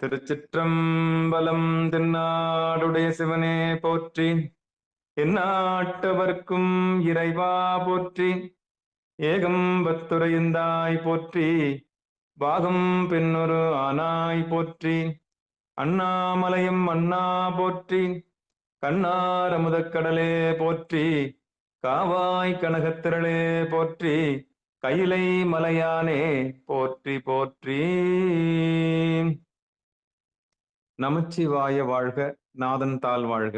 திருச்சிற்றம்பலம். தென்னாடுடைய சிவனே போற்றி, எந்நாட்டவர்க்கும் இறைவா போற்றி. ஏகம்பத்துரையந்தாய் போற்றி, பாகம் பெண்ணொரு ஆனாய் போற்றி. அண்ணாமலையும் அண்ணா போற்றி, கண்ணார் அமுதக்கடலே போற்றி. காவாய் கனகத்திரளே போற்றி, கையிலை மலையானே போற்றி போற்றி. நமச்சிவாய வாழ்க, நாதன் தாள் வாழ்க.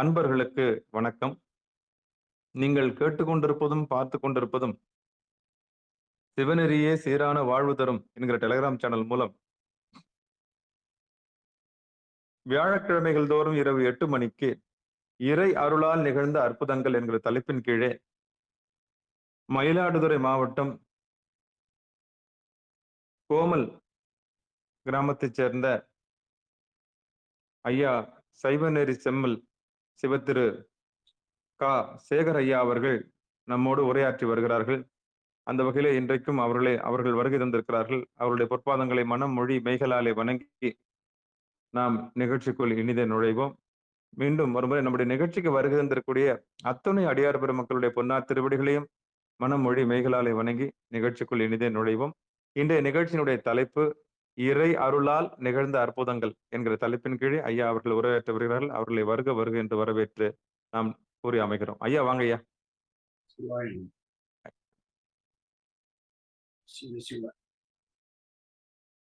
அன்பர்களுக்கு வணக்கம். நீங்கள் கேட்டுக்கொண்டிருப்பதும் பார்த்து கொண்டிருப்பதும் சிவநெறியே சீரான வாழ்வு தரும் என்கிற டெலிகிராம் சேனல் மூலம் வியாழக்கிழமைகள் தோறும் இரவு 8 மணிக்கு இறை அருளால் நிகழ்ந்த அற்புதங்கள் என்கிற தலைப்பின் கீழே மயிலாடுதுறை மாவட்டம் கோமல் கிராமத்தைச் சேர்ந்த ஐயா சைவநெறி செம்மல் சிவத்திரு கா சேகர் ஐயா அவர்கள் நம்மோடு உரையாற்றி வருகிறார்கள். அந்த வகையிலே இன்றைக்கும் அவர்கள் வருகை தந்திருக்கிறார்கள். அவருடைய பொற்பாதங்களை மனம் மொழி மெய்களாலே வணங்கி நாம் நிகழ்ச்சிக்குள் இனிதே நுழைவோம். மீண்டும் ஒருமுறை நம்முடைய நிகழ்ச்சிக்கு வருகை தந்திருக்கக்கூடிய அத்துணை அடியார் பெருமக்களுடைய பொன்னார் திருவடிகளையும் மனம் மொழி மெய்களாலே வணங்கி நிகழ்ச்சிக்குள் இனிதே நுழைவோம். இன்றைய நிகழ்ச்சியினுடைய தலைப்பு இறை அருளால் நிகழ்ந்த அற்புதங்கள் என்கிற தலைப்பின் கீழே ஐயா அவர்கள் உரையாற்ற வருகிறார்கள். அவர்களை வருக வருக என்று வரவேற்று நாம் கூறி அமைகிறோம். ஐயா வாங்க ஐயா.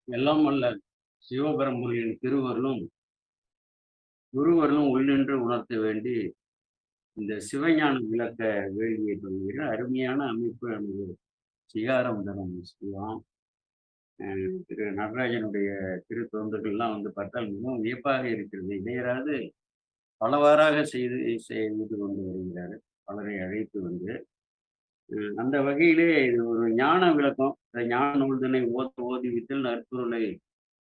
எல்லாம் அல்ல சிவபெரும்பொருளின் திருவருளும் குருவருளும் உள்ளின்று உணர்த்த வேண்டி இந்த சிவஞான விளக்க வேள்வியை சொல்கிற அருமையான அமைப்பு நமது சிகாரம் தரம் சிவம் திரு நடராஜனுடைய திரு தொண்டுகள்லாம் பார்த்தால் மிகவும் வியப்பாக இருக்கிறது. இடையராது பலவாறாக செய்து கொண்டு வருகிறார். பலரை அழைத்து அந்த வகையிலே இது ஒரு ஞான விளக்கம். ஞான நூல்தனை ஓதி வித்தல் நற்பொருளை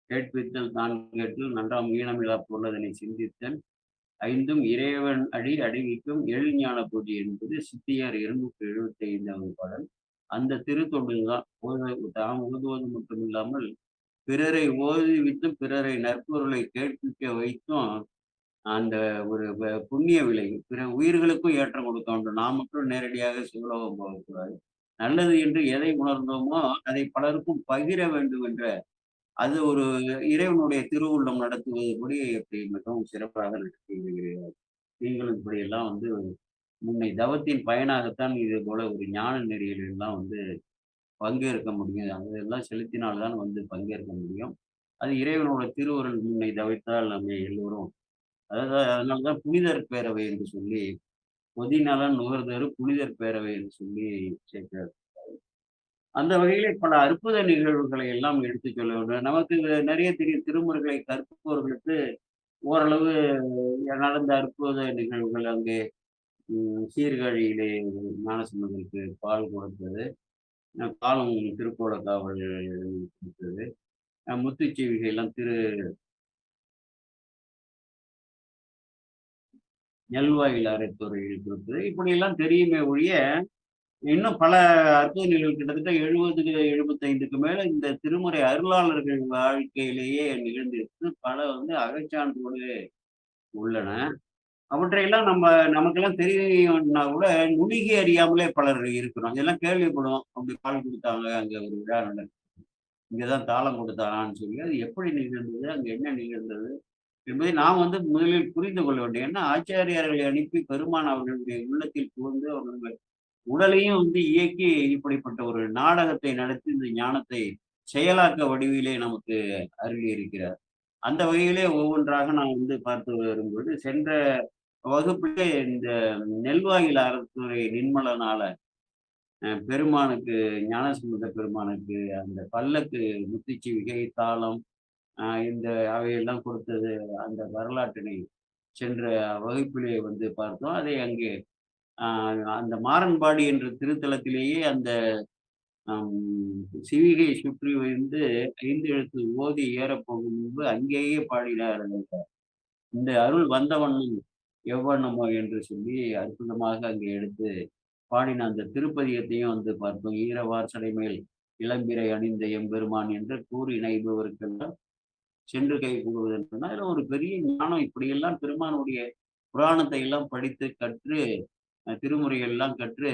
கேட்பித்தல் தான் கேட்டல் நன்றாம் ஈனமிழா பொருளதனை சிந்தித்தல் ஐந்தும் இறைவன் அடிவிக்கும் ஞான பூஜை என்பது சித்தியார் 275வது பாடல். அந்த திருத்தொண்டில் தான் தாம் ஓதுவது மட்டும் இல்லாமல் பிறரை ஓதுவித்தும் பிறரை நற்பொருளை கேட்பிக்க வைத்தும் அந்த ஒரு புண்ணிய விலை பிற உயிர்களுக்கும் ஏற்றம் கொடுக்க வேண்டும். நாம் மட்டும் நேரடியாக சிவலோகம் போகக்கூடாது. நல்லது என்று எதை உணர்ந்தோமோ அதை பலருக்கும் பகிர வேண்டும் என்ற அது ஒரு இறைவனுடைய திருவுள்ளம் நடத்துவது படி அப்படி மிகவும் சிறப்பாக நடத்தி வருகிறார். நீங்களும் இப்படியெல்லாம் முன்னை தவத்தின் பயனாகத்தான் இது போல ஒரு ஞான நெறியில் எல்லாம் பங்கேற்க முடியும். அதெல்லாம் செலுத்தினால்தான் பங்கேற்க முடியும். அது இறைவனோட திருவுருள் முன்னை தவித்தால் நம்ம எல்லோரும் அதனாலதான் புனிதர் பேரவை என்று சொல்லி பொதிநலன் நுகர்தரு புனிதர் பேரவை என்று சொல்லி சேர்க்கிறார். அந்த வகையிலே பல அற்புத நிகழ்வுகளை எல்லாம் எடுத்து சொல்ல வேண்டும். நமக்கு நிறைய தெரியும். திருமுறைகளை கற்பவர்களுக்கு ஓரளவு நடந்த அற்புத நிகழ்வுகள் அங்கே சீர்காழியிலே ஞானசம்பந்தருக்கு பால் கொடுத்தது, காலம் திருக்கோல காவல் கொடுத்தது, முத்துச்செவிகை எல்லாம் நெல்வாயில் அரைத்துறையில் கொடுத்தது. இப்படியெல்லாம் தெரியுமே ஒழிய இன்னும் பல அற்புத நிகழ்வு கிட்டத்தட்ட 70-75க்கு மேல இந்த திருமுறை அருளாளர்கள் வாழ்க்கையிலேயே நிகழ்ந்திருக்கு. பல அகச்சான்றோடு உள்ளன. அவற்றையெல்லாம் நமக்கெல்லாம் தெரியும்னா கூட நுணுகி அறியாமலே பலர் இருக்கிறோம். இதெல்லாம் கேள்விப்படுவோம். அப்படி பால் கொடுத்தாங்க, அங்க ஒரு விழா நடக்குது, இங்கதான் தாளம் கொடுத்தாரான்னு சொல்லி அது எப்படி நிகழ்ந்தது, அங்க என்ன நிகழ்ந்தது என்பதை நாம் முதலில் புரிந்து கொள்ள வேண்டும். ஏன்னா ஆச்சாரியார்களை அனுப்பி பெருமான் அவர்களுடைய உள்ளத்தில் புகுந்து அவர்கள் உடலையும் இயக்கி இப்படிப்பட்ட ஒரு நாடகத்தை நடத்தி இந்த ஞானத்தை செயலாக்க வடிவிலே நமக்கு அருளி இருக்கிறார். அந்த வகையிலே ஒவ்வொன்றாக நான் பார்த்து வரும்போது சென்ற வகுப்பிலே இந்த நெல்வாயில் அறத்துறை நின்மலனால பெருமானுக்கு ஞானசம்பந்த பெருமானுக்கு அந்த பல்லக்கு முத்துச்சிவிகை தாளம் இந்த அவையெல்லாம் கொடுத்தது அந்த வரலாற்றினை சென்ற வகுப்பிலே பார்த்தோம். அதை அங்கே அந்த மாறன்பாடி என்ற திருத்தலத்திலேயே அந்த சிவிகை சுற்றி 5 எழுத்து ஓதி ஏறப்போகும் முன்பு அங்கேயே பாடினார். இந்த அருள் வந்தவண்ணம் எவ்வண்ணமோ என்று சொல்லி அற்புதமாக அங்கே எடுத்து பாடின அந்த திருப்பதியத்தையும் பார்த்தோம். ஈரவார் சடைமேல் இளம்பிறை அணிந்த எம்பெருமான் என்று கூறி இணைபவருக்கெல்லாம் சென்று கை கூடுவதுன்னா இதுல ஒரு பெரிய ஞானம். இப்படியெல்லாம் பெருமானுடைய புராணத்தை எல்லாம் படித்து கற்று திருமுறைகள் எல்லாம் கற்று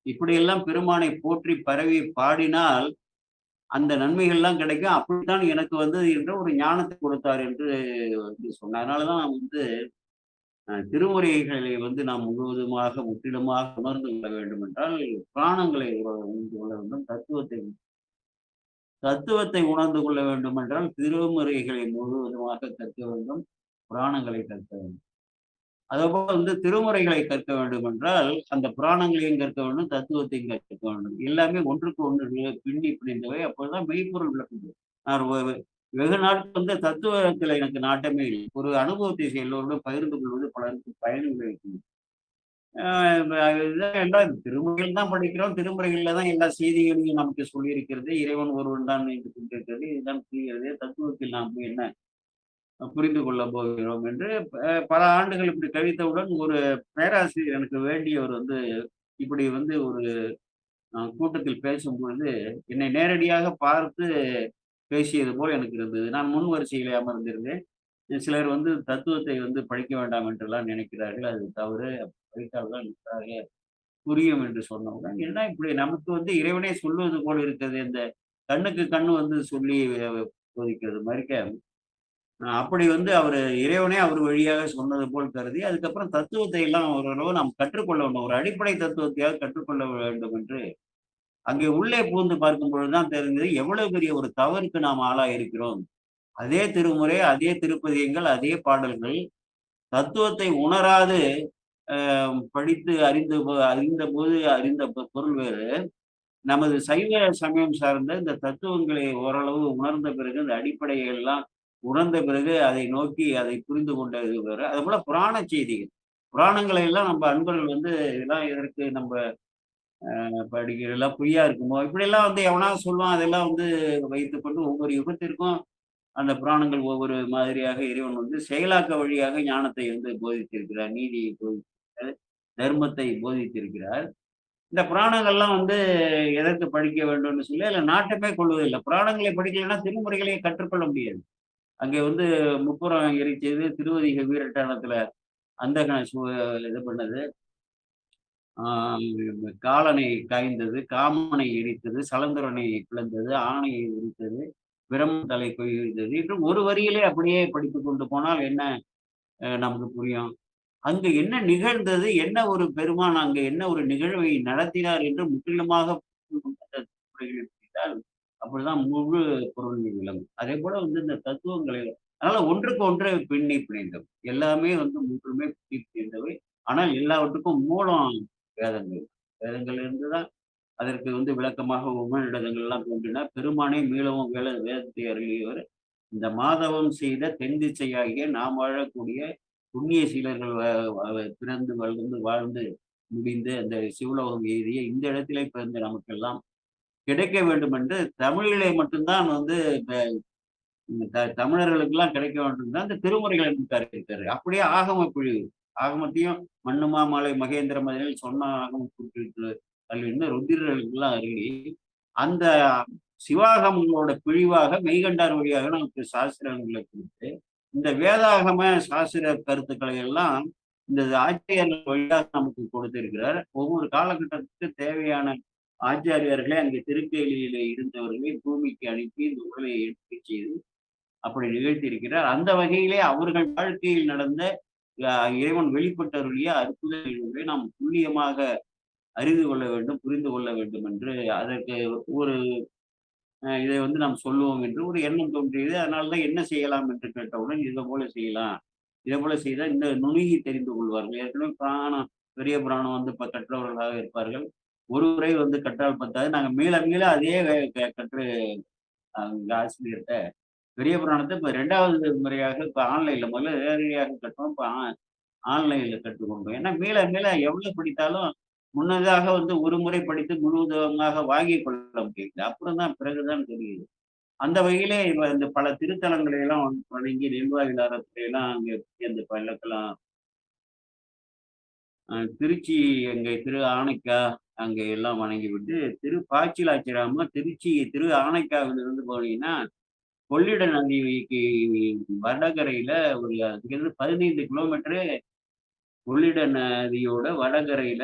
இப்படியெல்லாம் பெருமானை போற்றி பரவி பாடினால் அந்த நன்மைகள்லாம் கிடைக்கும். அப்படித்தான் எனக்கு வந்தது என்ற ஒரு ஞானத்தை கொடுத்தார் என்று சொன்னார். அதனாலதான் நான் திருமுறைகளை நாம் முழுவதுமாக முற்றிலுமாக உணர்ந்து கொள்ள வேண்டும் என்றால் புராணங்களை உணர்ந்து கொள்ள வேண்டும். தத்துவத்தை உணர்ந்து கொள்ள வேண்டும் என்றால் திருமுறைகளை முழுவதுமாக கற்க வேண்டும். புராணங்களை கற்க வேண்டும். அதேபோல திருமுறைகளை கற்க வேண்டும் என்றால் அந்த புராணங்களையும் கற்க வேண்டும், தத்துவத்தையும் கற்க வேண்டும். எல்லாமே ஒன்றுக்கு ஒன்று பின்னி பிணைந்தவை. அப்போதுதான் மெய்ப்பொருள் விளக்குது. நான் வெகு நாட்கள் தத்துவத்துல எனக்கு நாட்டமே இல்லை. ஒரு அனுபவத்தை எல்லோருடன் பகிர்ந்து கொள்வது பலருக்கு பயன் விளைவிக்கும். எல்லாம் திருமுறைகள் தான் படிக்கிறோம். திருமுறைகள்ல தான் எல்லா செய்திகளையும் நமக்கு சொல்லியிருக்கிறது. இறைவன் ஒருவன் தான் என்று கொண்டிருக்கிறது. இதுதான் புரிகிறது. தத்துவத்தில் நாம் என்ன புரிந்து கொள்ள போகிறோம் என்று பல ஆண்டுகள் இப்படி கழித்தவுடன் ஒரு பேராசிரியர் எனக்கு வேண்டியவர் இப்படி ஒரு கூட்டத்தில் பேசும்பொழுது என்னை நேரடியாக பார்த்து பேசியது போல் எனக்கு இருந்தது. நான் முன் வரிசையிலே அமர்ந்திருந்தேன். சிலர் தத்துவத்தை படிக்க வேண்டாம் என்றெல்லாம் நினைக்கிறார்கள். அது தவறு. படித்தால்தான் நன்றாக புரியும் என்று சொன்னவுடன் என்ன இப்படி நமக்கு இறைவனே சொல்வது போல் இருக்கிறது. இந்த கண்ணுக்கு கண்ணு சொல்லி போதிக்கிறது மறிக்க அப்படி அவரு இறைவனே அவர் வழியாக சொன்னது போல் கருதி அதுக்கப்புறம் தத்துவத்தை எல்லாம் ஓரளவு நாம் கற்றுக்கொள்ள வேண்டும். ஒரு அடிப்படை தத்துவத்தையாக கற்றுக்கொள்ள வேண்டும் என்று அங்கே உள்ளே பூந்து பார்க்கும் பொழுதுதான் தெரிந்தது எவ்வளவு பெரிய ஒரு தவறுக்கு நாம் ஆளாயிருக்கிறோம். அதே திருமுறை, அதே திருப்பதியங்கள், அதே பாடல்கள் தத்துவத்தை உணராது படித்து அறிந்த போது அறிந்த பொருள் வேறு. நமது சைவ சமயம் சார்ந்த இந்த தத்துவங்களை ஓரளவு உணர்ந்த பிறகு இந்த அடிப்படையை எல்லாம் உணர்ந்த பிறகு அதை நோக்கி அதை புரிந்து கொண்டது வேறு. அது போல புராண செய்திகள், புராணங்களை எல்லாம் நம்ம அன்பர்கள் இதெல்லாம் எதற்கு நம்ம படிக்கிறதெல்லாம் பொய்யா இருக்குமோ இப்படி எல்லாம் எவனாவது சொல்லுவான். அதெல்லாம் வைத்துக்கொண்டு ஒவ்வொரு யுகத்திற்கும் அந்த புராணங்கள் ஒவ்வொரு மாதிரியாக இறைவன் செயலாக்க வழியாக ஞானத்தை போதித்திருக்கிறார், நீதியை போதித்திருக்கிறார், தர்மத்தை போதித்திருக்கிறார். இந்த புராணங்கள்லாம் எதற்கு படிக்க வேண்டும்னு சொல்லி அதில் நாட்டமே கொள்வதில்லை. புராணங்களை படிக்கலைன்னா திருமுறைகளை கற்றுக்கொள்ள முடியாது. அங்கே முப்புறம் எரிச்சது, திருவதிக வீரட்டானத்துல அந்த இது பண்ணது, காலனை காய்ந்தது, காமனை எரித்தது, சலந்தரனை பிளந்தது, ஆணையை எரித்தது, பிரம்ம தலை கொய்தது என்று ஒரு வரியிலே அப்படியே படித்துக் கொண்டு போனால் என்ன நமக்கு புரியும்? அங்கு என்ன நிகழ்ந்தது, என்ன ஒரு பெருமான் அங்கு என்ன ஒரு நிகழ்வை நடத்தினார் என்று முற்றிலுமாக அப்படிதான் முழு பொருள் விளங்கும். அதே போல இந்த தத்துவங்களை அதனால ஒன்றுக்கு ஒன்று பின்னி பிணைந்தவை. எல்லாமே முற்றுமே பின்னி பிணைந்தவை. ஆனால் எல்லாவற்றுக்கும் மூலம் வேதங்கள். வேதங்கள் இருந்துதான் அதற்கு விளக்கமாக உபநிடதங்கள் எல்லாம் தோன்றின. பெருமானே மீளவும் வேதத்தை அருளியவர். இந்த மாதவம் செய்த தென் திசையாகிய நாம் வாழக்கூடிய புண்ணிய சீலர்கள் பிறந்து வளர்ந்து வாழ்ந்து முடிந்து அந்த சிவலோகம் எய்திய இந்த இடத்திலே பிறந்த நமக்கெல்லாம் கிடைக்க வேண்டும் என்று தமிழிலே மட்டும்தான் தமிழர்களுக்கெல்லாம் கிடைக்க வேண்டும் தான் இந்த திருமுறைகள் இருக்காரு. அப்படியே ஆகம பிழிவு, ஆகமத்தையும் மண்ணுமா மாலை மகேந்திர மதினில் சொன்ன ஆகம குறிப்பிட்டு கல்வின்னு ருத்திரர்களுக்கெல்லாம் அருளி அந்த சிவாகமங்களோட பிழிவாக மெய்கண்டார் வழியாக நமக்கு சாஸ்திரங்களை கொடுத்து இந்த வேதாகம சாஸ்திர கருத்துக்களை எல்லாம் இந்த ஆச்சாரியர்கள் வழியாக நமக்கு கொடுத்திருக்கிறார். ஒவ்வொரு காலகட்டத்துக்கு தேவையான ஆச்சாரியர்களே அங்கே திருக்கேலியில இருந்தவர்களை பூமிக்கு அனுப்பி இந்த உடலை எடுத்து செய்து அப்படி நிகழ்த்தி இருக்கிறார். அந்த வகையிலே அவர்கள் வாழ்க்கையில் நடந்த இறைவன் வெளிப்பட்டவருடைய அற்புத நிகழ்வுகளை நாம் துல்லியமாக அறிந்து கொள்ள வேண்டும், புரிந்து கொள்ள வேண்டும் என்று அதற்கு ஒரு இதை நாம் சொல்லுவோம் என்று ஒரு எண்ணம் தோன்றியது. அதனால்தான் என்ன செய்யலாம் என்று கேட்டவுடன் இதை போல செய்யலாம், இதை போல செய்தால் இந்த நுணுகி தெரிந்து கொள்வார்கள். ஏற்கனவே புராணம் பெரிய புராணம் இப்ப கற்றவர்களாக இருப்பார்கள். ஒரு முறை கற்றால் பத்தாது. நாங்க மீள மீள அதே கற்று ஆசிரியர்கிட்ட பெரிய புராணத்தை இப்ப 2வது முறையாக இப்ப ஆன்லைன்ல முதல்ல நேரடியாக கற்றோம். இப்ப ஆன்லைன்ல கற்றுக்கொண்டோம். ஏன்னா மீள மீள எவ்வளவு படித்தாலும் முன்னதாக ஒரு முறை படித்து முழுவதுமாக வாங்கிக் கொள்ள முடியல. அப்புறம் தான் பிறகுதான் தெரியுது. அந்த வகையிலே இந்த பல திருத்தலங்களை எல்லாம் வணங்கி நெல்வாயிலாரத்துல எல்லாம் அங்கே அந்த பல்லக்கெல்லாம் திருச்சி அங்கே திரு ஆனைக்கா அங்கே எல்லாம் வணங்கி விட்டு திரு பாச்சிலாச்சிராம திருச்சி திரு ஆனைக்காவிலிருந்து போனீங்கன்னா கொள்ளிட நதிக்கு வடகரையில ஒரு அங்கிருந்து 15 கிலோமீட்டர் கொள்ளிட நதியோட வடகரையில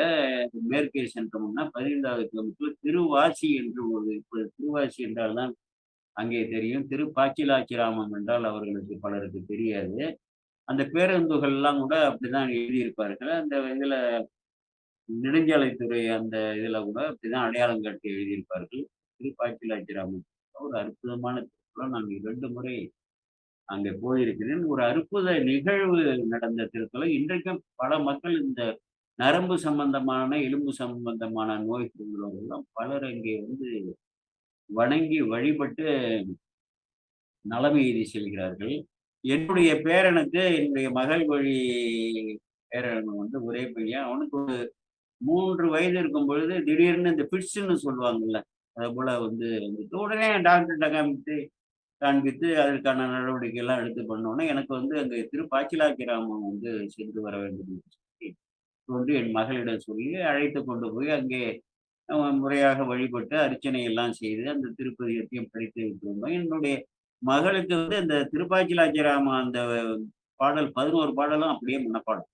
மேற்கே சென்றோம்னா 15வது கிலோமீட்டர் திருவாசி என்று ஒரு இப்ப திருவாசி என்றால் தான் அங்கே தெரியும். பாச்சிலாச்சிராமம் என்றால் அவர்களுக்கு பலருக்கு தெரியாது. அந்த பேருந்துகள்லாம் கூட அப்படிதான் எழுதியிருப்பார்கள். அந்த இதுல நெடுஞ்சாலைத்துறை அந்த இதுல கூட அப்படிதான் அடையாளம் காட்டி எழுதியிருப்பார்கள். பாச்சிலாச்சிராமன் ஒரு அற்புதமான திருக்குறள். நான் 2 முறை அங்கே போயிருக்கிறேன். ஒரு அற்புத நிகழ்வு நடந்த திருத்தலம். இன்றைக்கும் பல மக்கள் இந்த நரம்பு சம்பந்தமான, எலும்பு சம்பந்தமான நோய் உள்ளவர்கள்லாம் பலர் அங்கே வந்து வணங்கி வழிபட்டு நலம் எய்தி செல்கிறார்கள். என்னுடைய பேரனுக்கு என்னுடைய மகள் வழி பேரன் வந்து ஒரே பையன். அவனுக்கு 3 வயது இருக்கும் பொழுது திடீர்னு இந்த ஃபிட்ஸ்ன்னு சொல்லுவாங்கல்ல. அதுபோல வந்து வந்துட்டு உடனே டாக்டர்ட்ட காண்பித்து அதற்கான நடவடிக்கை எல்லாம் எடுத்து பண்ணோனே, எனக்கு வந்து அங்க பாச்சிலாக்கிராமம் வந்து சென்று வர வேண்டும் என்று சொல்லி வந்து என் மகளிடம் சொல்லி அழைத்து கொண்டு போய் அங்கே முறையாக வழிபட்டு அர்ச்சனை எல்லாம் செய்து அந்த திருப்பதிகத்தையும் படித்து விட்டு வந்தோம். என்னுடைய மகளுக்கு வந்து அந்த திருப்பாச்சிலாச்சிராமம் அந்த பாடல் 11 பாடலும் அப்படியே மனப்பாடம்.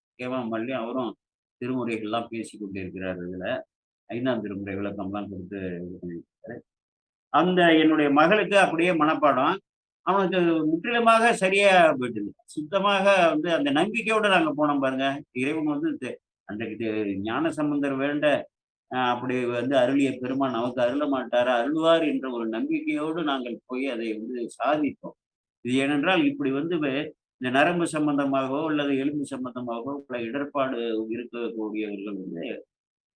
மல்லி அவரும் திருமுறைகள்லாம் பேசிக் கொண்டிருக்கிறார் இதுல. 5ஆம் திருமுறை விளக்கம்லாம் கொடுத்து இது பண்ணியிருக்காரு. அந்த என்னுடைய மகளுக்கு அப்படியே மனப்பாடம். அவனுக்கு முற்றிலுமாக சரியா போயிட்டுது. சுத்தமாக வந்து அந்த நம்பிக்கையோட நாங்க போனோம் பாருங்க. இறைவன் வந்து அன்றைக்கு ஞானசம்பந்தர் வேண்ட அப்படி வந்து அருளிய பெருமான் நமக்கு அருள மாட்டாரா? அருளுவார் என்ற ஒரு நம்பிக்கையோடு நாங்கள் போய் அதை வந்து சாதித்தோம். இது ஏனென்றால் இப்படி வந்து இந்த நரம்பு சம்பந்தமாகவோ, அல்லது எலும்பு சம்பந்தமாகவோ பல இடர்பாடு இருக்கக்கூடியவர்கள் வந்து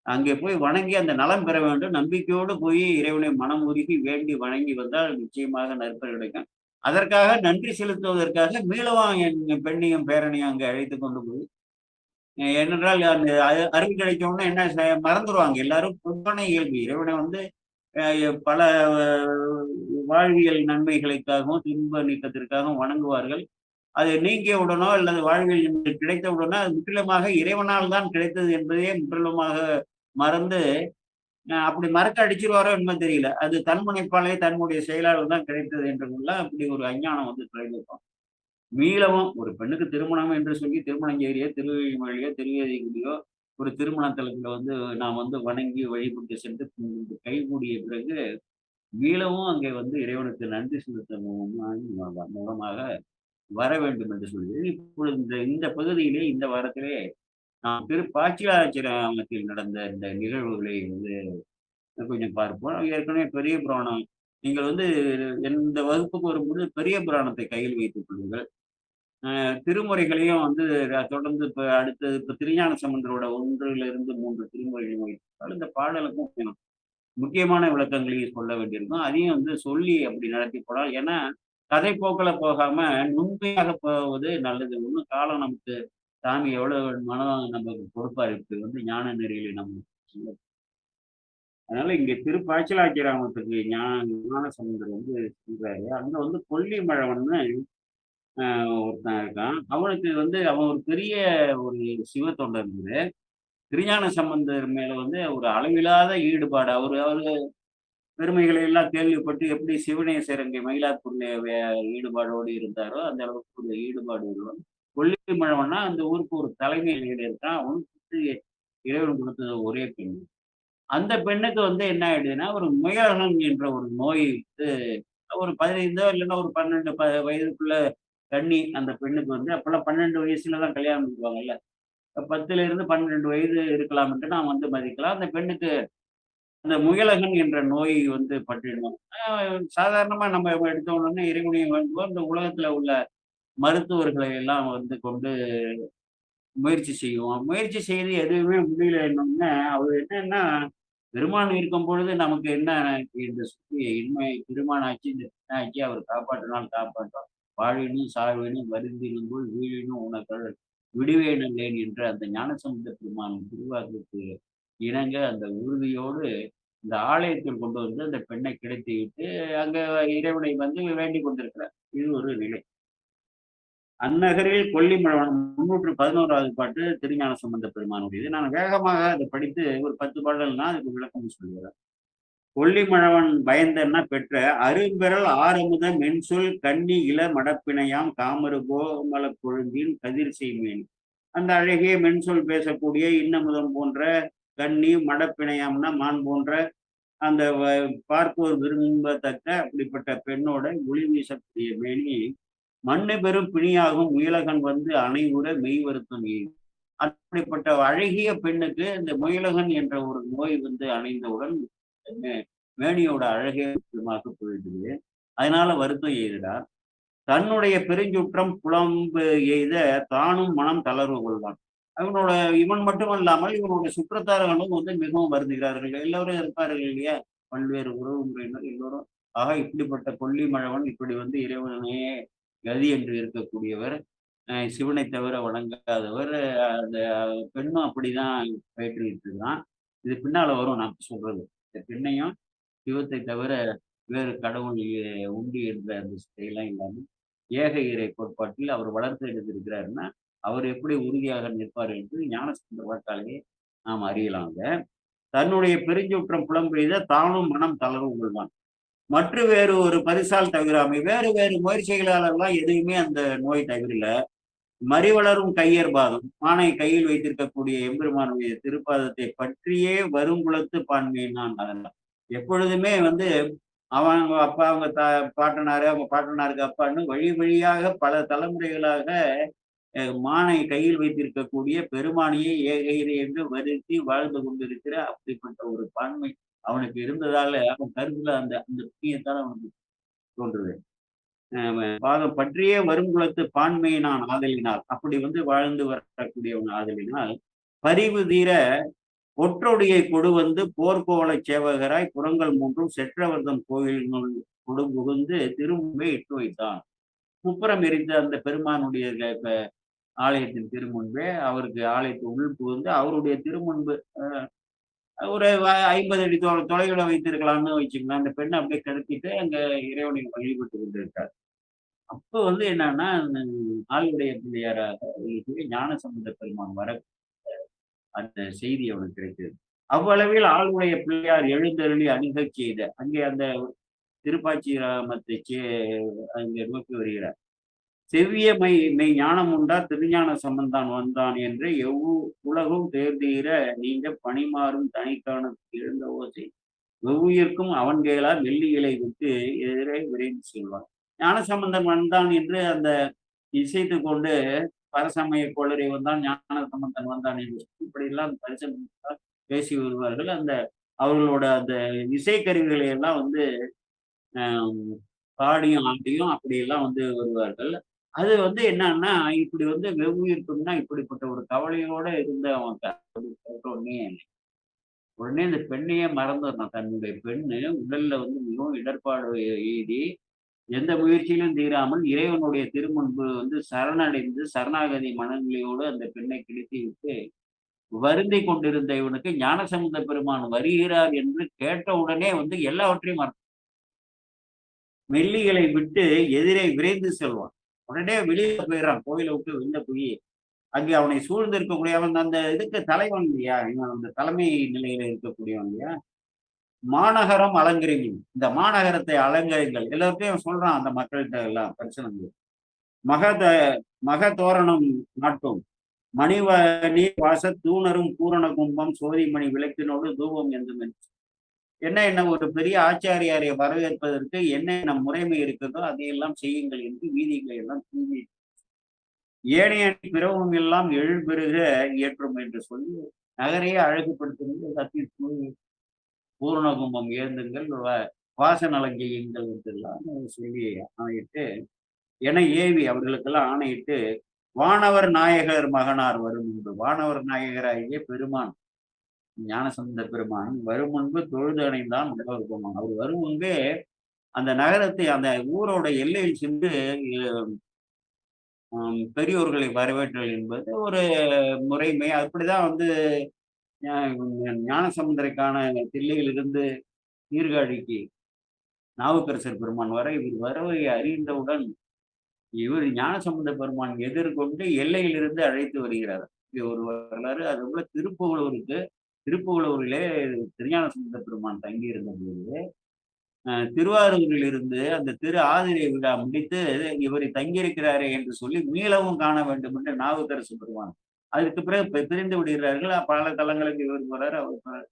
அங்கே போய் வணங்கி அந்த நலம் பெற வேண்டும். நம்பிக்கையோடு போய் இறைவனை மனம் உருகி வேண்டி வணங்கி வந்தால் நிச்சயமாக நற்பெற கிடைக்கும். அதற்காக நன்றி செலுத்துவதற்காக மீளவும் என் பெண்ணையும், பேரனையும் அங்கே அழைத்துக் கொண்டு போய் ஏனென்றால் அந்த அருள் கிடைச்ச உடனே என்ன மறந்துருவாங்க. எல்லாரும் பொதுவான இயல்பு. இறைவனை வந்து பல வாழ்வியல் நன்மைகளுக்காகவும், துன்ப நீக்கத்திற்காகவும் வணங்குவார்கள். அது நீங்கியவுடனோ அல்லது வாழ்வில் கிடைத்தவுடனோ அது முற்றிலுமாக இறைவனால் தான் கிடைத்தது என்பதையே முற்றிலுமாக மறந்து அப்படி மறக்க அடிச்சிருவாரோ என்னமோ தெரியல. அது தன்முனைப்பாலே தன்னுடைய செயலால் தான் கிடைத்தது என்றுள்ள அப்படி ஒரு அஞ்ஞானம் வந்து தொலைந்துவிட்டோம். மீளவும் ஒரு பெண்ணுக்கு திருமணம் என்று சொல்லி திருமணஞ்சேரியை, திருவழிமொழியோ, திருவேதிகுடியோ ஒரு திருமண தலத்துல வந்து நாம் வந்து வணங்கி வழிபட்டு சென்று கைகூடிய பிறகு மீளவும் அங்கே வந்து இறைவனுக்கு நன்றி செலுத்த மூலமாக வர வேண்டும் என்று சொல்லி இப்பொழுது இந்த இந்த பகுதியிலே இந்த வாரத்திலே நாம் பாச்சியாச்சிராமத்தில் நடந்த இந்த நிகழ்வுகளை வந்து கொஞ்சம் பார்ப்போம். ஏற்கனவே பெரிய புராணம் நீங்கள் வந்து இந்த வகுப்புக்கு வரும்போது பெரிய புராணத்தை கையில் வைத்துக் கொள்ளுங்கள். திருமுறைகளையும் வந்து தொடர்ந்து அடுத்தது திருஞான சம்பந்தரோட 1லிருந்து 3 திருமுறைகளையும் வைத்தால் இந்த பாடலுக்கும் முக்கியமான விளக்கங்களையும் சொல்ல வேண்டியிருக்கும். அதையும் வந்து சொல்லி அப்படி நடத்தி போலாம். ஏன்னா கதை போக்குல போகாம நுண்மையாக போவது நல்லது. இன்னும் காலம் நமக்கு சாமி எவ்வளவு மனம் நமக்கு பொறுப்பா இருக்கு வந்து ஞான நெறியில நம்ம அதனால இங்க பாச்சிலாச்சிராமத்துக்கு ஞான சம்பந்தர் வந்து சொல்றாரு. அங்க வந்து கொல்லிமழவன்னு ஒருத்தன் இருக்கான். அவனுக்கு வந்து அவன் ஒரு பெரிய ஒரு சிவ தொண்டர் இருந்தது. திருஞான சம்பந்தர் மேல வந்து ஒரு அளவிலாத ஈடுபாடு. அவரு அவரு பெருமைகளை எல்லாம் கேள்விப்பட்டு எப்படி சிவனேசர் அங்கே மயிலாப்பூர்ல ஈடுபாடோடு இருந்தாரோ, அந்த அளவுக்கு ஒரு ஈடுபாடு உள்ளவன். கொல்லிமழவன்னா அந்த ஊருக்கு ஒரு தலைமை இருக்கான். அவனுக்கு இறைவன் கொடுத்தது ஒரே பெண். அந்த பெண்ணுக்கு வந்து என்ன ஆயிடுதுன்னா, ஒரு முயலகம் என்ற ஒரு நோய் வந்து ஒரு 15 இல்லன்னா ஒரு 12 வயதுக்குள்ள கன்னி அந்த பெண்ணுக்கு வந்து அப்பல்லாம் 12 வயசுல தான் கல்யாணம் பண்ணுவாங்கல்ல. 10லிருந்து 12 வயது இருக்கலாம் என்று நாம் வந்து மதிக்கலாம். அந்த பெண்ணுக்கு அந்த முயலகன் என்ற நோய் வந்து பட்டிடும். சாதாரணமா நம்ம எடுத்த உடனே இறைவனையை வேண்டுவோம். இந்த உலகத்துல உள்ள மருத்துவர்களை எல்லாம் வந்து கொண்டு முயற்சி செய்வோம். முயற்சி செய்து எதுவுமே முடியலன்னோனே, அவரு என்னன்னா, பெருமான் இருக்கும் பொழுது நமக்கு என்ன இந்த சுத்தி இன்மை பெருமானாச்சு, இந்த பெண்ணாச்சு அவர் காப்பாற்றினால் காப்பாற்றார். வாழினும் சாழ்வினும் வருந்தினும் போல் வீழினும் உனக்கள் விடுவேன் அல்லேன் என்ற அந்த ஞானசம்பந்த பெருமான் திருவாக்குக்கு இணங்க அந்த உறுதியோடு இந்த ஆலயத்தில் கொண்டு வந்து அந்த பெண்ணை கிடைத்து விட்டு அங்க இறைவனை வந்து வேண்டிக் கொண்டிருக்கிறார். இது ஒரு நிலை. அந்நகரில் கொல்லிமழவன் 311வது பாட்டு திருஞான சம்பந்த பெருமானுடையது. நான் வேகமாக அதை படித்து ஒரு 10 பாடல்னா அதுக்கு விளக்கம் சொல்லுகிறேன். கொல்லிமழவன் பயந்தன்னா பெற்ற அரும்பெறல் ஆரமுத மென்சொல் கன்னி இள மடப்பிணையாம் காமரு கோமல கொழுந்தின் கதிர் செய்மேன். அந்த அழகிய மென்சொல் பேசக்கூடிய இன்னமுதம் போன்ற கன்னி மடப்பிணையாம்னா மான் போன்ற அந்த பார்ப்போர் விரும்பத்தக்க அப்படிப்பட்ட பெண்ணோட ஒளி வீசக்கூடிய மேனி மண்ணு பெரும் பிணியாகும் முயலகன் வந்து அணைவுற மெய் வருத்தம் எய்தும். அப்படிப்பட்ட அழகிய பெண்ணுக்கு இந்த முயலகன் என்ற ஒரு நோய் வந்து அணைந்தவுடன் மேனியோட அழகே முற்றிலுமாக போயிடுது. அதனால வருத்தம் எய்துறார். தன்னுடைய பெருஞ்சுற்றம் புலம்பு எய்த தானும் மனம் தளர்வு கொள்வான். அவனோட இவன் மட்டுமல்லாமல் இவனுடைய சுற்றத்தார்களும் வந்து மிகவும் வருந்துகிறார்கள். எல்லோரும் இருப்பார்கள் இல்லையா? பல்வேறு உறவு முறையினர் எல்லோரும் ஆக இப்படிப்பட்ட கொல்லிமழவன் இப்படி வந்து இறைவனே கதி என்று இருக்கக்கூடியவர், சிவனை தவிர வணங்காதவர். அந்த பெண்ணும் அப்படிதான் பயிற்றுவிட்டு இருக்கிறான். இது பின்னால வரும் நான் சொல்றது. இந்த பெண்ணையும் சிவத்தை தவிர வேறு கடவுள் உண்டு என்ற அந்த செயலாம் இல்லாம ஏக இறை கோட்பாட்டில் அவர் வளர்த்து எடுத்திருக்கிறாருன்னா, அவர் எப்படி உறுதியாக நிற்பார் என்று ஞானசம்பந்த வாக்காலேயே நாம் அறியலாங்க. தன்னுடைய பெருஞ்சூற்றம் புலம்பெய்த தானும் மனம் தளர்வு கொள்வான். மற்ற வேறு ஒரு பரிசால் தவிராமை வேறு வேறு முயற்சிகளாலெல்லாம் எதையுமே அந்த நோய் தவிரல. மறிவளரும் கையர்பாதம் மானை கையில் வைத்திருக்கக்கூடிய எம்பெருமானுடைய திருப்பாதத்தை பற்றியே வருங்குலத்து பான்மையினான். அதெல்லாம் எப்பொழுதுமே வந்து அவங்க அப்பா அவங்க பாட்டனாரு அவங்க பாட்டனாருக்கு அப்பான்னு வழி வழியாக பல தலைமுறைகளாக மானை கையில் வைத்திருக்கக்கூடிய பெருமானியை ஏகையிறை என்று வருத்தி வாழ்ந்து கொண்டிருக்கிற அப்படிப்பட்ட ஒரு பான்மை அவனுக்கு இருந்ததால அவன் கருத்துல அந்த அந்த புண்ணியத்தால் அவனுக்கு தோன்றுது. பாதம் பற்றியே வருங்குலத்து பான்மையினான் ஆதலினால் அப்படி வந்து வாழ்ந்து வரக்கூடியவன் ஆதலினால் பரிவு தீர ஒற்றொடியை கொடு வந்து போர்க்கோள சேவகராய் புறங்கள் மூன்றும் செற்றவர்தம் கோயிலினுள் கொடு புகுந்து திருமுன்பே இட்டு வைத்தான். முப்புறம் எரித்த அந்த பெருமானுடைய ஆலயத்தின் திருமுன்பே அவருக்கு ஆலயத்தை உள் புகுந்து அவருடைய திருமுன்பு ஒரு 50 அடி தொலைவில் வைத்திருக்கலாம்னு வச்சுக்கலாம். அந்த பெண்ணை அப்படியே கடத்திட்டு அங்க இறைவனை வழிபட்டு கொண்டிருக்கார். அப்போ வந்து என்னன்னா ஆளுடைய பிள்ளையாராக ஞானசம்பந்த பெருமான் வர அந்த செய்தி அவனுக்கு கிடைத்தது. அவ்வளவில் ஆளுடைய பிள்ளையார் எழுந்தருளி அணுகச் செய்த அங்கே அந்த திருப்பாச்சி ராமத்தை அங்கே நோக்கி வருகிறார். செவ்விய மெய் ஞானம் உண்டா திருஞான சம்பந்தான் வந்தான் என்று உலகும் தேர்தீர நீங்க பணிமாறும் தனிக்கான எழுந்த ஓசை வெவ்வுயிர்க்கும் அவன் கேளார் வெள்ளிகளை விட்டு எதிரே விரைந்து செல்வான். ஞானசம்பந்தன் வந்தான் என்று அந்த இசைத்து கொண்டு பரசமய கோளரை வந்தான் ஞான சம்பந்தன் வந்தான் என்று இப்படியெல்லாம் பரிசம் பேசி வருவார்கள். அந்த அவர்களோட அந்த இசைக்கருவிகளை எல்லாம் வந்து பாடியும் ஆண்டியும் அப்படியெல்லாம் வந்து வருவார்கள். அது வந்து என்னன்னா இப்படி வந்து வெவ்வுயிர்க்கும்னா இப்படிப்பட்ட ஒரு கவலையோட இருந்த அவன் உடனே இந்த பெண்ணையே மறந்துடணும். தன்னுடைய பெண்ணு உடல்ல வந்து மிகவும் இடர்பாடு எய்தி எந்த முயற்சியிலும் தீராமல் இறைவனுடைய திருமுன்பு வந்து சரணடைந்து சரணாகதி மனநிலையோடு அந்த பெண்ணை கிழித்து விட்டு வருந்தி கொண்டிருந்த இவனுக்கு ஞானசம்பந்த பெருமான் வருகிறார் என்று கேட்ட உடனே வந்து எல்லாவற்றையும் மெல்லிகளை விட்டு எதிரே விரைந்து செல்வான். உடனே வெளியே போயிடறான். கோயிலை விட்டு வெளில போய் அங்கே அவனை சூழ்ந்திருக்கக்கூடிய அவன் அந்த இதுக்கு தலைவன் இல்லையா, இவன் அந்த தலைமை நிலையில இருக்கக்கூடியவன் இல்லையா, மாநகரம் அலங்கரிங்க இந்த மாநகரத்தை அலங்கரிங்கள் எல்லாத்தையும் சொல்றான். அந்த மக்கள்கிட்ட எல்லாம் பிரச்சனை மக தோரணம் நாட்டும் மணிவ நீர் வாச தூணரும் பூரண கும்பம் சோதிமணி விளக்கினோடு தூபம் என்று என்ன ஒரு பெரிய ஆச்சாரியாரை வரவேற்பதற்கு என்ன முறைமை இருக்கிறதோ அதையெல்லாம் செய்யுங்கள் என்று வீதிகளை எல்லாம் தூங்கி ஏனைய பிறவும் எல்லாம் எழுபெருக இயற்றும் என்று சொல்லி நகரையே அழகுபடுத்துங்கள் கத்தி பூரண கும்பம் ஏந்துங்கள் வாச நலங்கையுங்கள் என்றெல்லாம் சொல்லி ஆணையிட்டு என ஏவி அவர்களுக்கெல்லாம் ஆணையிட்டு வானவர் நாயகர் மகனார் வரும் முன்பு வானவர் நாயகராகிய பெருமான் ஞானசம்பந்த பெருமான் வரும் முன்பு தொழுது அணைந்தான் முதல்வர் பெருமான். அவர் வரும் முன்பே அந்த நகரத்தை அந்த ஊரோட எல்லையில் சென்று பெரியோர்களை வரவேற்றல் என்பது ஒரு முறைமை. அப்படிதான் வந்து ஞானசமுந்தரைக்கான தில்லையிலிருந்து சீர்காழிக்கு நாவுக்கரசர் பெருமான் வர இவர் வரவை அறிந்தவுடன் இவர் ஞானசம்பந்த பெருமான் எதிர்கொண்டு எல்லையிலிருந்து அழைத்து வருகிறார். இது ஒரு வரலாறு. அது போல திருப்புகலூருக்கு திருப்புகலூரிலே திருஞான சம்பந்த பெருமான் தங்கி இருந்த போது திருவாரூரில் இருந்து அந்த திரு ஆதிரை விழா முடித்து இவர் தங்கியிருக்கிறாரே என்று சொல்லி மீளவும் காண வேண்டும் என்று நாவுக்கரசு பெருமான் அதுக்கு பிறகு பிரிந்து விடுகிறார்கள். பல தலங்களுக்கு இவர் போறாரு, அவர் போறாரு.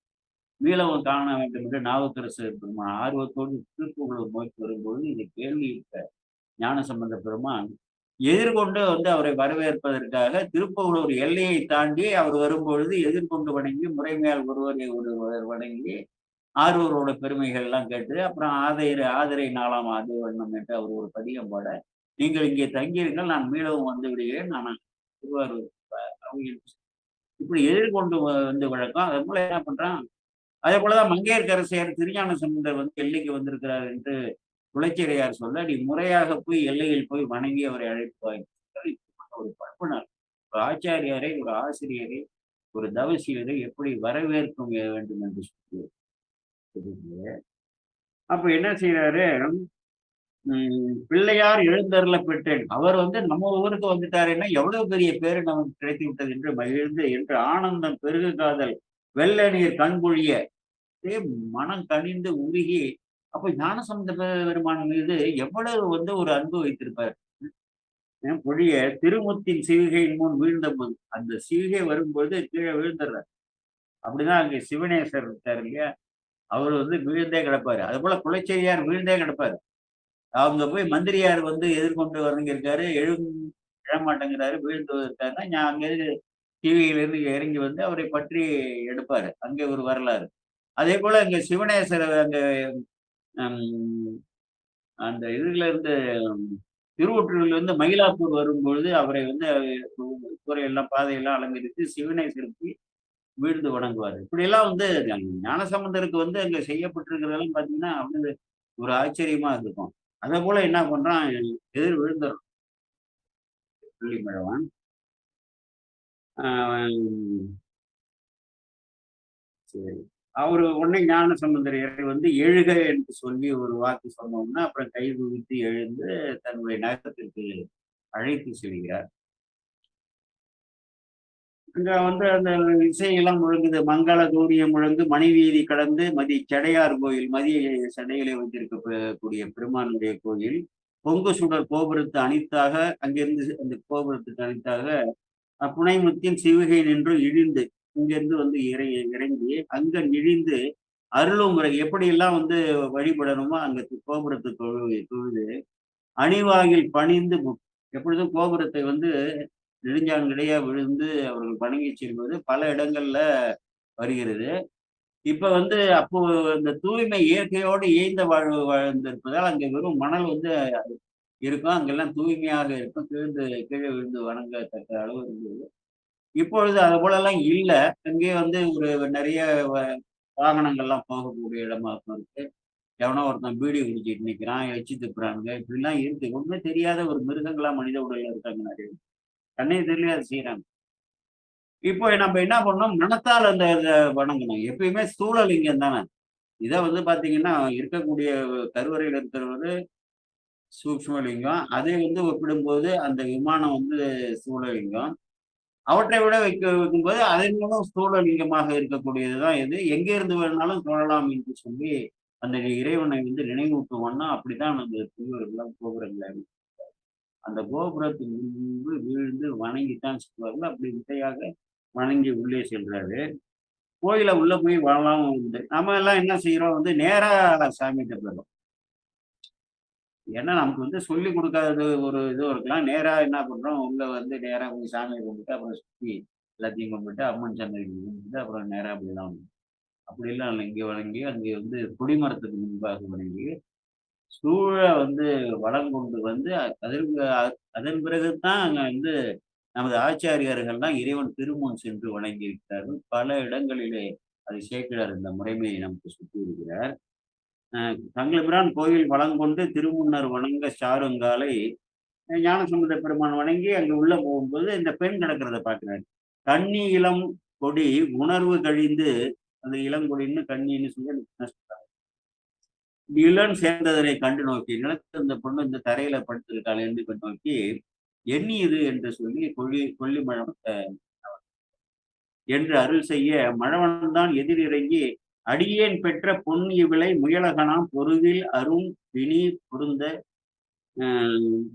மீளவும் காண வேண்டும் என்று நாவுக்கரசு பெருமான் ஆர்வத்தோடு திருப்புகலூர் நோக்கி வரும்போது இந்த கேள்வி ஞானசம்பந்த பெருமான் எதிர்கொண்டு அவரை வரவேற்பதற்காக திருப்புகலூர் எல்லையை தாண்டி அவர் வரும்பொழுது எதிர்கொண்டு வணங்கி முறைமையால் ஒருவர் வணங்கி ஆரூரோட பெருமைகள் எல்லாம் கேட்டு அப்புறம் ஆதிரை நாளாம் ஆதி வண்ணம் என்று அவர் ஒரு பதிகம் பாட, நீங்கள் இங்கே தங்கியிருங்கள், நான் மீளவும் வந்து விடுகிறேன், நான் திருவாரூர் இப்படி எதிர்கொண்டு வந்து வழக்கம். அது போல என்ன பண்றான், அதே போலதான் மங்கையர்க்கரசியார் திருஞான சம்பந்தர் எல்லைக்கு வந்திருக்கிறார் என்று குலச்சிறையார் சொல்ல, நீ முறையாக போய் எல்லையில் போய் வணங்கி அவரை அழைப்பாய். ஒரு பண்புணர், ஒரு ஆச்சாரியாரை, ஒரு ஆசிரியரை, ஒரு தவசியரை எப்படி வரவேற்க வேண்டும் என்று சொல்லி அப்ப என்ன செய்யறாரு, பிள்ளையார் எழுந்தருள பெற்றேன். அவர் நம்ம ஊருக்கு வந்துட்டாருன்னா எவ்வளவு பெரிய பேரு நமக்கு கிடைத்து விட்டது என்று மகிழ்ந்து என்று ஆனந்தம் பெருகு காதல் வெள்ள நீர் கண்பொழிய மனம் கனிந்து உருகி. அப்ப ஞானசம்பந்த பெருமான் மீது எவ்வளவு ஒரு அன்பு வைத்திருப்பார். பொழிய திருமுத்தின் சிவிகையின் முன் வீழ்ந்த போது அந்த சிவிகை வரும்போது கீழே விழுந்துடுறார். அப்படிதான் அங்க சிவனேசர் இருக்காரு இல்லையா, அவர் வீழ்ந்தே கிடப்பாரு. அது போல குலச்செய்யார் வீழ்ந்தே கிடப்பாரு. அவங்க போய் மந்திரியார் எதிர்கொண்டு வரங்கிருக்காரு, எழமாட்டேங்கிறாரு, வீழ்ந்து இருக்காருன்னா நான் அங்க டிவியிலிருந்து இறங்கி அவரை பற்றி எடுப்பாரு. அங்கே ஒரு வரலாறு. அதே போல அங்க சிவனேசர் அந்த இதுல இருந்து திருவொற்றியூர்ல இருந்து மயிலாப்பூர் வரும்பொழுது அவரை துறையெல்லாம் பாதையெல்லாம் அலங்கரித்து சிவனேசருக்கு வீழ்ந்து வணங்குவார். இப்படி எல்லாம் ஞானசம்பந்தருக்கு அங்க செய்யப்பட்டிருக்கிறதெல்லாம் பாத்தீங்கன்னா ஒரு ஆச்சரியமா இருக்கும். அதே போல என்ன பண்றான், எதிர் விழுந்துடும் பள்ளிமழவன். சரி, அவரு உடனே ஞானசம்பந்தர் எழுக என்று சொல்லி ஒரு வாக்கு சொன்னோம்னா அப்புறம் கை குவித்து எழுந்து தன்னுடைய நகரத்திற்கு அழைத்து செல்கிறார். அங்க அந்த இசையெல்லாம் முழங்குது, மங்கள கௌரியம் முழங்கு மணிவீதி கடந்து செடையார் கோயில், மதிய சடைகளை வைத்திருக்கக்கூடிய பெருமானுடைய கோயில், பொங்கு சுடர் கோபுரத்து அணித்தாக அங்கிருந்து அந்த கோபுரத்துக்கு அணித்தாக புனைமுத்தின் சிவிகை நின்று இழிந்து இங்கிருந்து இறங்கி அங்க இழிந்து அருளும் முறை எப்படியெல்லாம் வழிபடணுமோ அங்க கோபுரத்து தொழுது அணிவாகில் பணிந்து எப்பொழுதும் கோபுரத்தை நெடுஞ்சான்கிடையா விழுந்து அவர்கள் வணங்கி செல்வது பல இடங்கள்ல வருகிறது. இப்ப அப்போ இந்த தூய்மை இயற்கையோடு இயைந்த வாழ்வு வாழ்ந்திருப்பதால் அங்க வெறும் மணல் இருக்கும், அங்கெல்லாம் தூய்மையாக இருக்கும், கீழே விழுந்து வணங்கத்தக்க அளவு இருந்தது. இப்பொழுது அது போல எல்லாம் இல்லை. அங்கே ஒரு நிறைய வாகனங்கள்லாம் போகக்கூடிய இடமாக இருக்கு. எவனோ ஒருத்தன் பீடி குடிச்சிட்டு நிற்கிறான், எச்சி துப்புறாங்க, இப்படிலாம் இருக்கு. ஒண்ணுமே தெரியாத ஒரு மிருகங்களா மனித உடல்ல இருக்காங்க நிறைய, கண்ணே தெரியல அதை செய்யறாங்க. இப்போ நம்ம என்ன பண்ணோம், மனத்தால் அந்த வணங்கணும். எப்பயுமே ஸ்தூலலிங்கம் தானே. இதை பாத்தீங்கன்னா இருக்கக்கூடிய கருவறையில் இருக்கிறவது சூக்ஷ்மலிங்கம், அதை ஒப்பிடும்போது அந்த விமானம் ஸ்தூலலிங்கம். அவற்றை விட வைக்கும்போது அதன் மூலம் ஸ்தூலலிங்கமாக இருக்கக்கூடியதுதான் இது. எங்கே இருந்து வேணாலும் தொழலாம் என்று சொல்லி அந்த இறைவனை நினைவூட்டுவோம்னா அப்படிதான் அந்த திருவருலாம் கோபுரங்கள் அந்த கோபுரத்தின் முன்பு வீழ்ந்து வணங்கித்தான் சொல்வார்கள். அப்படி வித்தையாக வணங்கி உள்ளே செல்றாரு. கோயில உள்ள போய் வாழலாம் உண்டு. நம்ம எல்லாம் என்ன செய்யறோம், நேரா சாமிகிட்ட போயிடும். ஏன்னா நமக்கு சொல்லி கொடுக்காத ஒரு இதுவும் இருக்கலாம். நேரா என்ன பண்றோம், உள்ள நேரா போய் சாமியை கும்பிட்டு அப்புறம் சுற்றி எல்லாத்தையும் கும்பிட்டு அம்மன் சந்தைக்கு கும்பிட்டு அப்புறம் நேரா அப்படிலாம் அப்படி எல்லாம் இல்லை. இங்கே வணங்கி அங்கே கொடிமரத்துக்கு முன்பாக வணங்கி சூழ வளம் கொண்டு அதன் பிறகுதான் அங்க நமது ஆச்சாரியர்கள்லாம் இறைவன் திருமுன் சென்று வணங்கி இருக்கிறார்கள். பல இடங்களிலே அதை சேக்கிழார் இந்த முறைமையை நமக்கு சுற்றி இருக்கிறார். தங்கபிரான் கோயில் வளங்கொண்டு திருமுன்னர் வணங்க சாருங்காலை ஞானசம்பந்த பெருமான் வணங்கி அங்க உள்ள போகும்போது இந்த பெண் கிடக்கிறத பார்க்கிறாரு. கண்ணி இளம் கொடி உணர்வு கழிந்து, அந்த இளங்கொடின்னு கண்ணின்னு சொல்லி இளன் சேர்ந்ததனை கண்டு நோக்கி, நிலத்து இந்த பொண்ணு இந்த தரையில படுத்திருக்காள் என்று நோக்கி எண்ணியது என்று சொல்லி கொல்லிமழம் என்று அருள் செய்ய மழவன்தான் எதிரிறங்கி அடியேன் பெற்ற பொன் இவிளை முயலகனாம் பொருவில் அரும் பிணி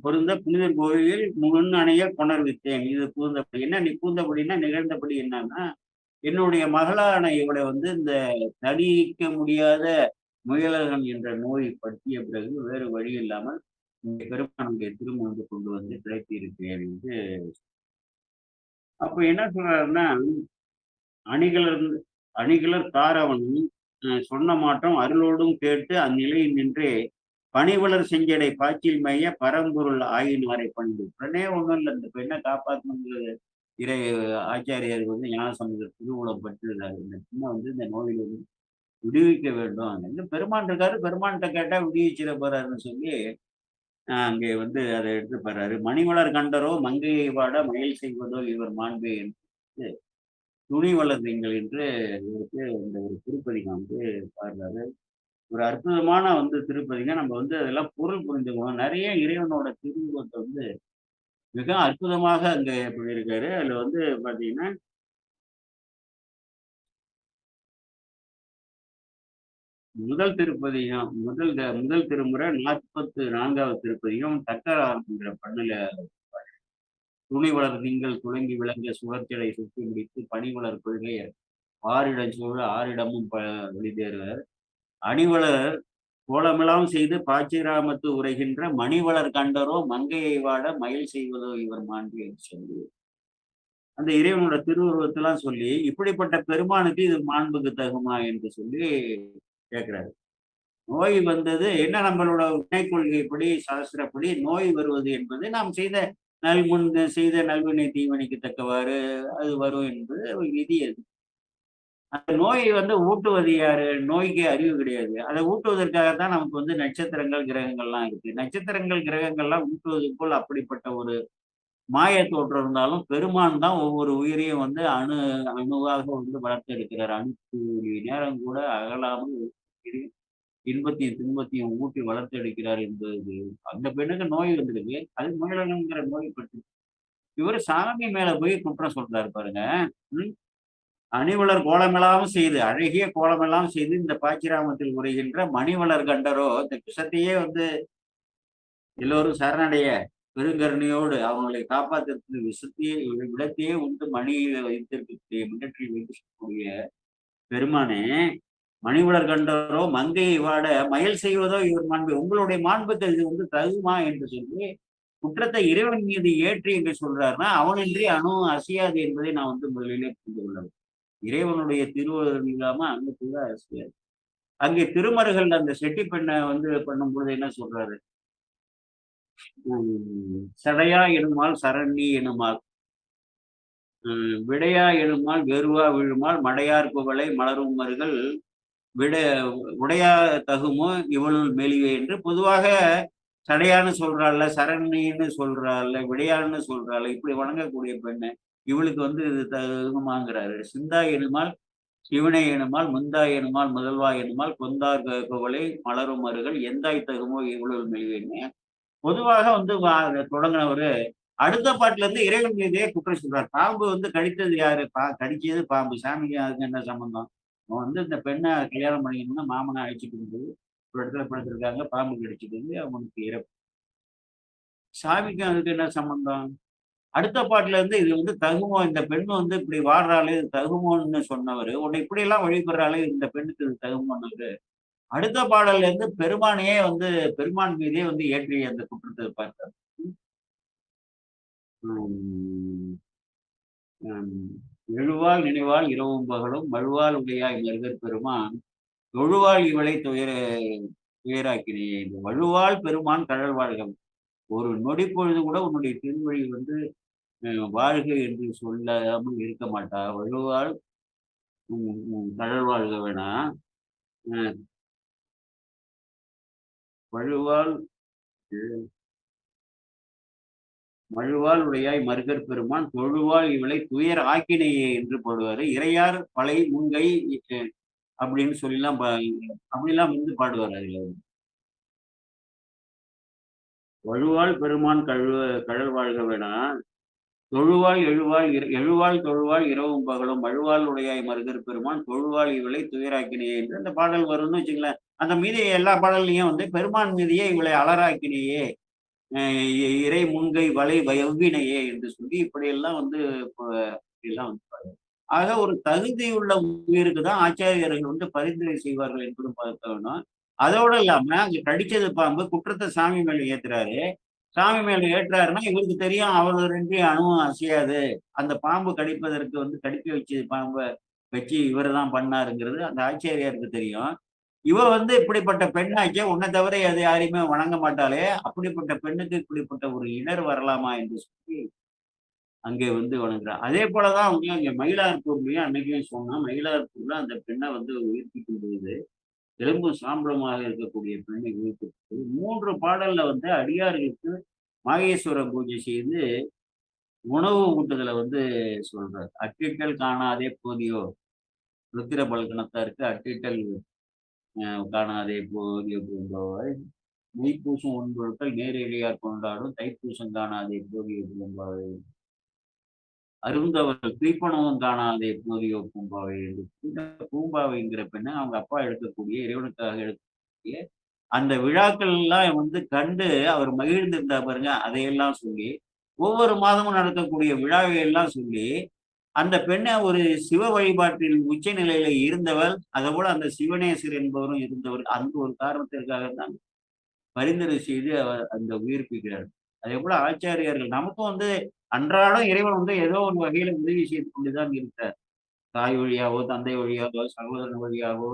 பொருந்த புனிதர் கோயிலில் முன் அணைய கொணர்வித்தேன். இது பூந்தபடி. என்ன நீ பூந்தபடின்னா நிகழ்ந்தபடி என்னன்னா, என்னுடைய மகளான இவளை வந்து இந்த தணிக்க முடியாத முயலகன் என்ற நோய் பற்றிய பிறகு வேறு வழி இல்லாமல் இந்த பெருமானுடைய திருமணத்தை கொண்டு வந்து கிடைத்தி இருக்கிறேன் என்று. அப்ப என்ன சொல்றாருன்னா, அணிகலர் அணிகலர் காரவனும் சொன்ன மாற்றம் அருளோடும் கேட்டு அந்நிலையில் நின்றே பணிவளர் செஞ்சடை பாய்ச்சில் மேய பரம்பொருள் ஆயினாரை பணிந்து. உடனே ஒண்ணும் இல்லை, இந்த பெண்ணை காப்பாற்றணுங்கிறது இறை ஆச்சாரியர் வந்து ஞானசம்பந்தர் திருவுளம் பற்றிருந்தாரு. இந்த பெண்ணை வந்து இந்த நோயிலிருந்து விடுவிக்க வேண்டும். என்ன பெருமான் இருக்காரு, பெருமான்கிட்ட கேட்டா விடுவிச்சிட போறாருன்னு சொல்லி அங்கே வந்து அதை எடுத்து பாடுறாரு. மணிவளர் கண்டரோ மங்கையை வாட மயில் செய்வதோ இவர் மாண்பே என்று துணி வளர்ந்தீங்கள் என்று இவருக்கு இந்த ஒரு திருப்பதிகம் வந்து பாடுறாரு. ஒரு அற்புதமான வந்து திருப்பதிங்க. நம்ம வந்து அதெல்லாம் பொருள் புரிஞ்சுக்கணும். நிறைய இறைவனோட திருவுருவத்தை வந்து மிக அற்புதமாக அங்க பண்ணியிருக்காரு. அதுல வந்து பாத்தீங்கன்னா, முதல் திருப்பதிகம் முதல் திருமுறை 44வது திருப்பதிகம் தக்கரார் என்ற பண்ணுல துணி வளர் திங்கள் துளங்கி விளங்க சுழற்சியலை சுற்றி முடித்து பனி வளர் கொள்கை ஆறிடம் சூழ ஆறிடமும் வெளிதேறுவர் அணிவளர் கோலமெல்லாம் செய்து பாச்சிராமத்து உரைகின்ற மணிவளர் கண்டரோ மங்கையை வாட மயில் செய்வதோ இவர் மாண்பு என்று சொல்லி அந்த இறைவனோட திருவுருவத்தெல்லாம் சொல்லி இப்படிப்பட்ட பெருமானுக்கு இது மாண்புக்கு தகுமா என்று சொல்லி கேட்கிறாரு. நோய் வந்தது என்ன, நம்மளோட வினை கொள்கைப்படி சாஸ்திரப்படி நோய் வருவது என்பது நாம் செய்த நல்வினை தீவனைக்கு தக்கவாறு அது வரும் என்பது ஒரு விதி. அது அந்த நோயை வந்து ஊட்டுவது யாரு? நோய்க்கு அறிவு கிடையாது. அதை ஊட்டுவதற்காகத்தான் நமக்கு வந்து நட்சத்திரங்கள் கிரகங்கள்லாம் இருக்கு. நட்சத்திரங்கள் கிரகங்கள்லாம் ஊட்டுவது போல் அப்படிப்பட்ட ஒரு மாய தோற்றம் இருந்தாலும் பெருமான் தான் ஒவ்வொரு உயிரையும் வந்து அணுவாக வந்து வளர்த்தெடுக்கிறார். அணுத்துளி நேரம் கூட அகலாமல் இன்பத்தையும் துன்பத்தையும் ஊட்டி வளர்த்தெடுக்கிறார் என்பது. அந்த பெண்ணுக்கு நோய் வந்திருக்கு, அது முயலகங்கிற நோய் பற்றி இவரு சாமி மேல போய் குற்றம் சொல்றாரு பாருங்க. அணிவளர் கோலமெல்லாம் செய்து அழகிய கோலமெல்லாம் செய்து இந்த பாக்கிராமத்தில் உரைகின்ற மணிவளர் கண்டரோ இந்த விஷத்தையே வந்து எல்லோரும் சரணடைய பெருங்கருணையோடு அவங்களை காப்பாற்றுறதுக்கு விஷத்தையே விடத்தையே உண்டு மணியில வைத்திருக்கக்கூடிய மின்னற்றில் வைத்திருக்கக்கூடிய பெருமானே, மணிவளர் கண்டரோ மங்கையை வாட மயல் செய்வதோ இவர் மாண்பு, உங்களுடைய மாண்புக்கு இது வந்து தகுமா என்று சொல்லி குற்றத்தை இறைவன் மீது ஏற்றி என்று சொல்றாருன்னா அவனின்றி அணு அசையாது என்பதை நான் வந்து முதலிலே புரிந்து கொள்ள. இறைவனுடைய திருவருள் இல்லாம அங்க கூட அசையாது. அங்கே திருமருகள் அந்த செட்டி பெண்ணை வந்து பண்ணும்பொழுது என்ன சொல்றாரு? சடையா எனுமால் சரண்டி எனுமால் விடையா எனுமால் வெறுவா விழுமால் மடையார் புகழை மலரும் மருகள் விட உடையா தகுமோ இவளுள் மெலிவே என்று பொதுவாக சடையான்னு சொல்றாள்ல, சரணின்னு சொல்றாள்ல, விடையான்னு சொல்றாள், இப்படி வணங்கக்கூடிய பெண்ணு இவளுக்கு வந்து இது தகுமாங்கிறாரு. சிந்தா எனுமால் சிவனை எனுமால் முந்தா எனுமால் முதல்வா எனுமால் கொந்தார் புகழை மலரும் மருகள் எந்தாய் தகுமோ இவளுள் மெலிவேன்னு பொதுவாக வந்து தொடங்கினவரு அடுத்த பாட்டுல இருந்து இறைவன் மீதே குற்றம் சொல்றாரு. பாம்பு வந்து கடித்தது யாரு? கடிச்சது பாம்பு. சாமிக்கு அதுக்கு என்ன சம்பந்தம்? அவன் வந்து இந்த பெண்ணை கல்யாணம் பண்ணிக்கணும்னா மாமனை அழைச்சிட்டு இருந்து ஒரு இடத்துல படுத்திருக்காங்க, பாம்பு கடிச்சிட்டு இருந்து அவனுக்கு இறப்பு. சாமிக்கும் அதுக்கு என்ன சம்பந்தம்? அடுத்த பாட்டுல இருந்து இது வந்து தகுமோ, இந்த பெண்ணு வந்து இப்படி வாடுறாளே இது தகுமோன்னு சொன்னவர், உன்னை இப்படி எல்லாம் வழிபடுறாளே இந்த பெண்ணுக்கு இது தகுமோன்னு அடுத்த பாடல்ல இருந்து பெருமானையே வந்து பெருமான் மீதே வந்து ஏற்றி அந்த குற்றத்தை பார்த்தார். எழுவாள் நினைவாள் இரவும் பகலும் மழுவாள் உடையாய் மருகர் பெருமான் தொழுவாள் இவளை துயராக்கினேயே. இந்த வழுவாள் பெருமான் கடல் வாழ்கம் ஒரு நொடி பொழுது கூட உன்னுடைய திருவழி வந்து வாழ்க என்று சொல்லாமல் இருக்க மாட்டா. வழுவாள் கடல் வாழ்க வேணா வழுவாள் மழுவாள் உடையாய் மருகர் பெருமான் தொழுவாள் இவளை துயர் ஆக்கினையே என்று போடுவாரு. இறையார் பலை முங்கை அப்படின்னு சொல்லிலாம் அப்படிலாம் வந்து பாடுவார். அதுல வழுவாள் பெருமான் கடல் வாழ்க வேணா எழுவாள் தொழுவாள் இரவும் பகலும் மழுவாள் உடையாய் மருகர் பெருமான் தொழுவாள் இவளை துயராக்கினையே என்று அந்த பாடல் வரும்னு வச்சுங்களேன். அந்த மீதி எல்லா பாடல்லையும் வந்து பெருமான் மீதியே இவளை அலராக்கினையே, இறை முன்கை வலை எவ்வினையே என்று சொல்லி இப்படியெல்லாம் வந்து எல்லாம் வந்து ஆக ஒரு தகுதியுள்ள உயிருக்கு தான் ஆச்சாரியர்கள் வந்து பரிந்துரை செய்வார்கள் என்பதும் பார்க்க வேணும். அதோட இல்லாம அங்க கடிச்சது பாம்பு குற்றத்தை சாமி மேல ஏத்துறாரு. சாமி மேல ஏற்றாருன்னா இவருக்கு தெரியும் அவரு 2 அணுவும் அசையாது. அந்த பாம்பு கடிப்பதற்கு வந்து கடிக்க வச்சு பாம்ப வச்சு இவரு தான் பண்ணாருங்கிறது அந்த ஆச்சாரியாருக்கு தெரியும். இவ வந்து இப்படிப்பட்ட பெண்ணாச்சே உன்னை தவிர அது யாரையுமே வணங்க மாட்டாளே! அப்படிப்பட்ட பெண்ணுக்கு இப்படிப்பட்ட ஒரு இடர் வரலாமா என்று சொல்லி அங்கே வந்து வணங்குறார். அதே போல தான் வந்து அங்க மயிலாப்பூர்லயும் அன்னைக்கும் சொன்னோம். மயிலாப்பூர்ல அந்த பெண்ண வந்து உயிர்ப்பிக்கும் பொழுது, எலும்பும் சாம்பலுமாக இருக்கக்கூடிய பெண்ணை உயிர்ப்பித்து 3 பாடல்ல வந்து அடியார்களுக்கு மாகேஸ்வர பூஜை செய்து உணவு ஊட்டுதல வந்து சொல்றார். "அட்டிட்டல் காணாதே போதியோ" ருத்திர பல்கணத்தாருக்கு "அட்டிட்டல் காணாதே போதிய பூம்பாவாய், மெய்ப்பூசும் ஒன்பொருட்கள் நேரெளியார் கொண்டாடும் தைப்பூசம் காணாதே போதிய பூம்பாவை, அருந்தவர்கள் துய்ப்பனவும் காணாதே போதியோ பூம்பாவை" என்று இந்த பூம்பாவைங்கிற பெண்ணை அவங்க அப்பா எடுக்கக்கூடிய இறைவனுக்காக எடுக்கக்கூடிய அந்த விழாக்கள் எல்லாம் வந்து கண்டு அவர் மகிழ்ந்திருந்தா பாருங்க, அதையெல்லாம் சொல்லி, ஒவ்வொரு மாதமும் நடக்கக்கூடிய விழாவை எல்லாம் சொல்லி, அந்த பெண்ணை ஒரு சிவ வழிபாட்டில் உச்ச நிலையில இருந்தவர், அதுபோல அந்த சிவனேசர் என்பவரும் இருந்தவர். அந்த ஒரு காரணத்திற்காக தான் பரிந்துரை செய்து அவர் அந்த உயிர்ப்பிக்கிறார். அதேபோல ஆச்சாரியார்கள் நமக்கும் வந்து அன்றாடம் இறைவன் வந்து ஏதோ ஒரு வகையில உதவி செய்து கொண்டுதான் இருக்கிறார். தாய் வழியாவோ, தந்தை வழியாகவோ, சகோதரன் வழியாகவோ,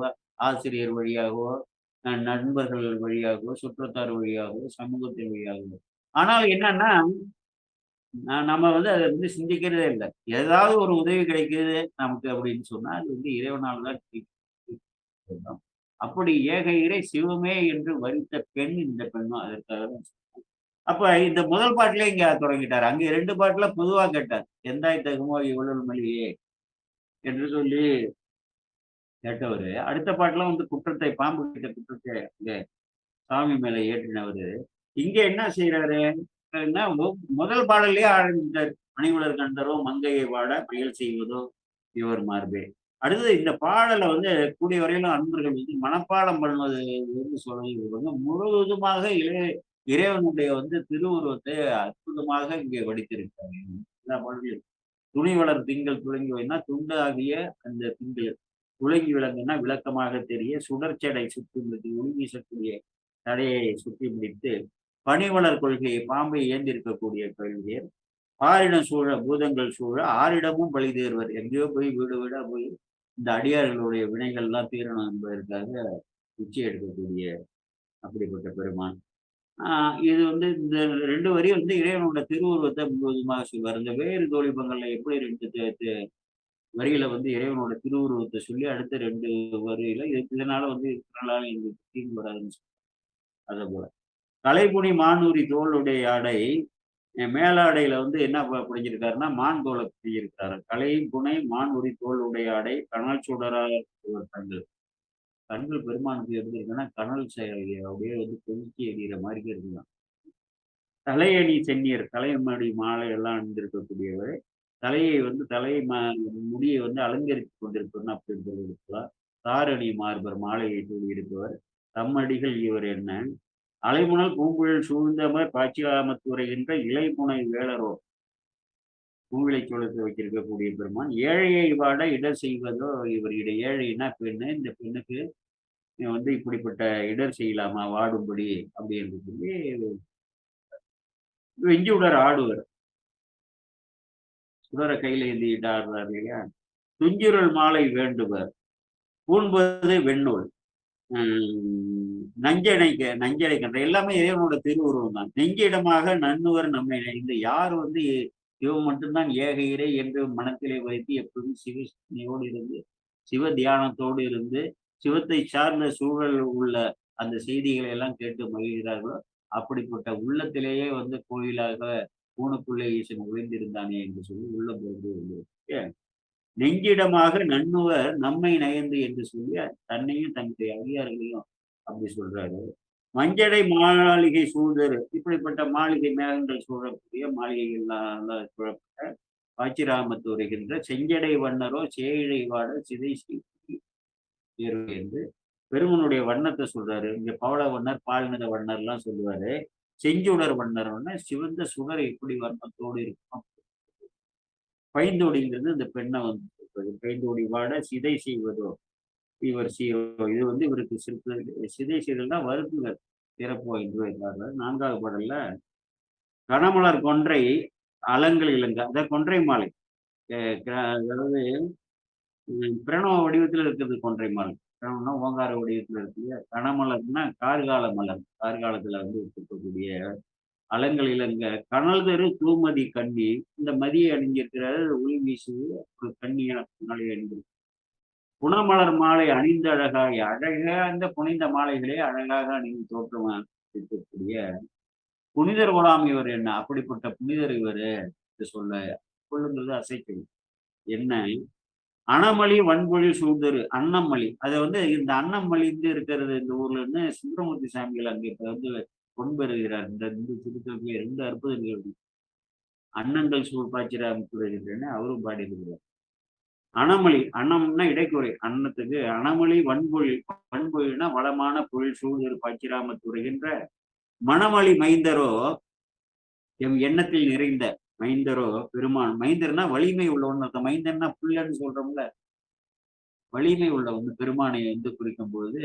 ஆசிரியர் வழியாகவோ, நண்பர்கள் வழியாகவோ, சுற்றத்தார் வழியாகவோ, சமூகத்தின் வழியாகவோ. ஆனால் என்னன்னா, நம்ம வந்து அத வந்து சிந்திக்கிறதே இல்ல. ஏதாவது ஒரு உதவி கிடைக்குது நமக்கு அப்படின்னு சொன்னா, அது வந்து இறைவனால தான் கிடைக்கும். அப்படி ஏக இறை சிவமே என்று வரித்த பெண் இந்த பெண்ணும் அதற்காக தான். அப்ப இந்த முதல் பாட்டுலயே இங்க தொடங்கிட்டாரு. அங்க 2 பாட்டுல பொதுவா கேட்டார். "எந்தாய் தகுமோ இவளுள் மொழியே" என்று சொல்லி கேட்டவரு, அடுத்த பாட்டுல வந்து குற்றத்தை பாம்பு கிட்ட குற்றத்தை இங்க சாமி மேல ஏற்றினவரு, இங்க என்ன செய்றாரு? முதல் பாடல்லயே ஆரம்பிச்சுட்டாரு. "மணிமலர் கண்டரோ மங்கையை வாட மயல் செய்வதோ இவர் மார்பே." அடுத்தது இந்த பாடல வந்து கூடிய வரையிலும் அன்பர்கள் வந்து மனப்பாடம் பண்ணுவது வந்து சொல்றது வந்து முழுவதுமாக இறைவனுடைய வந்து திருவுருவத்தை அற்புதமாக இங்கே வடித்திருக்காரு. எல்லா பாடல்களும். "துணி வளர் திங்கள் துளங்கி வைனா துண்டு ஆகிய அந்த திங்கள் துளங்கி விளங்குனா விளக்கமாக தெரிய சுடர்ச்சடை சுற்றி முடித்து ஒளி வீசக்கூடிய தடையை சுற்றி முடித்து பனிவளர் கொள்கையை பாம்பை ஏந்திருக்கக்கூடிய கொள்கையர் ஆறிடம் சூழ பூதங்கள் சூழ ஆறிடமும் பழி தேர்வர்." எங்கேயோ போய் வீடு வீடா போய் இந்த அடியார்களுடைய வினைகள் எல்லாம் தீரணும் என்பதற்காக உச்சி எடுக்கக்கூடிய அப்படிப்பட்ட பெருமான். இது வந்து இந்த 2 வரி வந்து இறைவனோட திருவுருவத்தை முழுவதுமாக சொல்வார். இந்த வேறு தோழிபங்கள்ல எப்படி 2 வரியில வந்து இறைவனோட திருவுருவத்தை சொல்லி அடுத்த 2 வரியில இதனால வந்து இதனால எங்களுக்கு தீங்கு வராதுன்னு அதேபோல. "கலைபுனி மானூரி தோளுடைய ஆடை" மேலாடையில வந்து என்ன புரிஞ்சிருக்காருன்னா, மான் தோல புரிஞ்சிருக்காரு. "கலை புனை மான் உரி தோல் உடைய ஆடை கனல் சுடரார் இவர் கண்கள்." கண்கள் பெருமானுக்கு எப்படி இருக்குன்னா, கனல் அப்படியே வந்து கொதிச்சு எரியிற மாரி இருக்குதாம். "தலையணி சென்னியர்" தலைமுடி மாலை எல்லாம் அணிந்திருக்கக்கூடியவர். தலையை வந்து முடியை வந்து அலங்கரித்துக் கொண்டிருப்பவர்ன்னு அப்படி இருக்கலாம். "தாரணி மார்பர்" மாலையை சூடியிருப்பவர். "தம்மடிகள் இவர் என்ன?" "அலைமுனல் பூங்குழல் சூழ்ந்தமர் பாய்ச்சியாமத்துரைகின்ற இலைமுனை வேளரோ" பூவிலை சோளத்தை வைத்திருக்கக்கூடிய பெருமான். "ஏழையை வாட இடர் செய்வதோ இவர் இடை." ஏழைன்னா பெண்ணு. இந்த பெண்ணுக்கு வந்து இப்படிப்பட்ட இடர் செய்யலாமா வாடும்படி அப்படி என்று சொல்லி வெஞ்சுடர் ஆடுவர். சுடர கையில ஏந்திட்டு ஆடுறாரு இல்லையா? "துஞ்சுருள் மாலை வேண்டுவர்." பூண்பது வெண்ணூல். நஞ்சடை கன்ற எல்லாமே இறைவனோட திருவுருவம் தான். "நெஞ்சிடமாக நண்ணுவர் நம்மை இந்த யார் வந்து இவன் மட்டும்தான் ஏக இறை என்று மனத்திலே வைத்து எப்பொழுதும் சிவ சிந்தனையோடு இருந்து சிவ தியானத்தோடு இருந்து சிவத்தை சார்ந்த சூழல் உள்ள அந்த செய்திகளை எல்லாம் கேட்டு மகிழ்கிறார்களோ அப்படிப்பட்ட உள்ளத்திலேயே வந்து கோயிலாக ஊனுக்குள்ளே ஈசன் ஒளிந்திருந்தானே என்று சொல்லி உள்ளம் பொருந்து "நெஞ்சிடமாக நண்ணுவர் நம்மை நயந்து" என்று சொல்லி தன்னையும் தன்னுடைய அடியார்களையும் அப்படி சொல்றாரு. மஞ்சடை மாளிகை சூழ்தரு இப்படிப்பட்ட மாளிகை மேகங்கள் சூழக்கூடிய மாளிகைகள் சூழப்பட்ட பாச்சிராமத்து வருகின்ற செஞ்சடை வண்ணரோ சேயிழை வாட சிதை தேர்வு என்று பெருமனுடைய வண்ணத்தை சொல்றாரு. இங்க பவள வண்ணர், பால் நிற வண்ணர்லாம் சொல்லுவாரு. செஞ்சுடர் வண்ணர்னா சிவந்த சுடர் எப்படி வர்ணத்தோடு இருக்கும். பைந்தோடிங்கிறது இந்த பெண்ணை வந்து சொல்றது. பைந்தோடி வாட சிதை செய்வதோ இவர் இது வந்து இவருக்கு சிதை செய்தல்னா வருத்துவர் பிறப்போ என்று வைத்தார்கள். 4வது பாடல்ல கனமலர் கொன்றை அலங்கள் இலங்க அதாவது கொன்றை மாலை. அதாவது பிரணவ வடிவத்தில் இருக்கிறது கொன்றை மாலை. பிரணவம்னா ஓங்கார வடிவத்தில் இருக்கு. கனமலர்னா கார்கால மலர். கார்காலத்துல வந்து இருக்கக்கூடிய அலங்கள் இலங்க கனல் தரு தூமதி கண்ணி இந்த மதியை அணிஞ்சிருக்கிறாரு. ஒளி வீசு ஒரு கண்ணியான நாளை அணிந்திருக்கு. புனமலர் மாலை அணிந்த அழகாய் அழகா அந்த புனித மாலைகளே அழகாக அணிந்து தோற்றமா இருக்கக்கூடிய புனிதர் குலாம் இவர் என்ன அப்படிப்பட்ட புனிதர் இவரு சொல்ல கொள்ளுங்கிறது அசைக்கல் என்ன அனமளி வன்பொழி சூழ்தரு அன்னமளி அதை வந்து இந்த அன்னமளிந்து இருக்கிறது இந்த ஊர்ல இருந்து சுந்தரமூர்த்தி சாமிகள் அங்கே இப்ப வந்து கொன்பெறுகிறார். இந்த திருத்தொகையை 2 அற்புதங்கள் அன்னங்கள் சூழ் பாய்ச்சிராமத்துறைன்னு அவரும் பாடியிருக்கிறார். அனமளி அன்னம்னா இடைக்குறை அன்னத்துக்கு அனமளி வன்பொழில்னா வளமான பொருள் சூழ்தரு பாய்ச்சிராமத்துறைகின்ற மணமளி மைந்தரோ எம் எண்ணத்தில் நிறைந்த மைந்தரோ பெருமான். மைந்தர்னா வலிமை உள்ளவன் அர்த்தம். மைந்தர்னா புள்ளன்னு சொல்றோம்ல, வலிமை உள்ளவன் பெருமானை வந்து குறிக்கும் பொழுது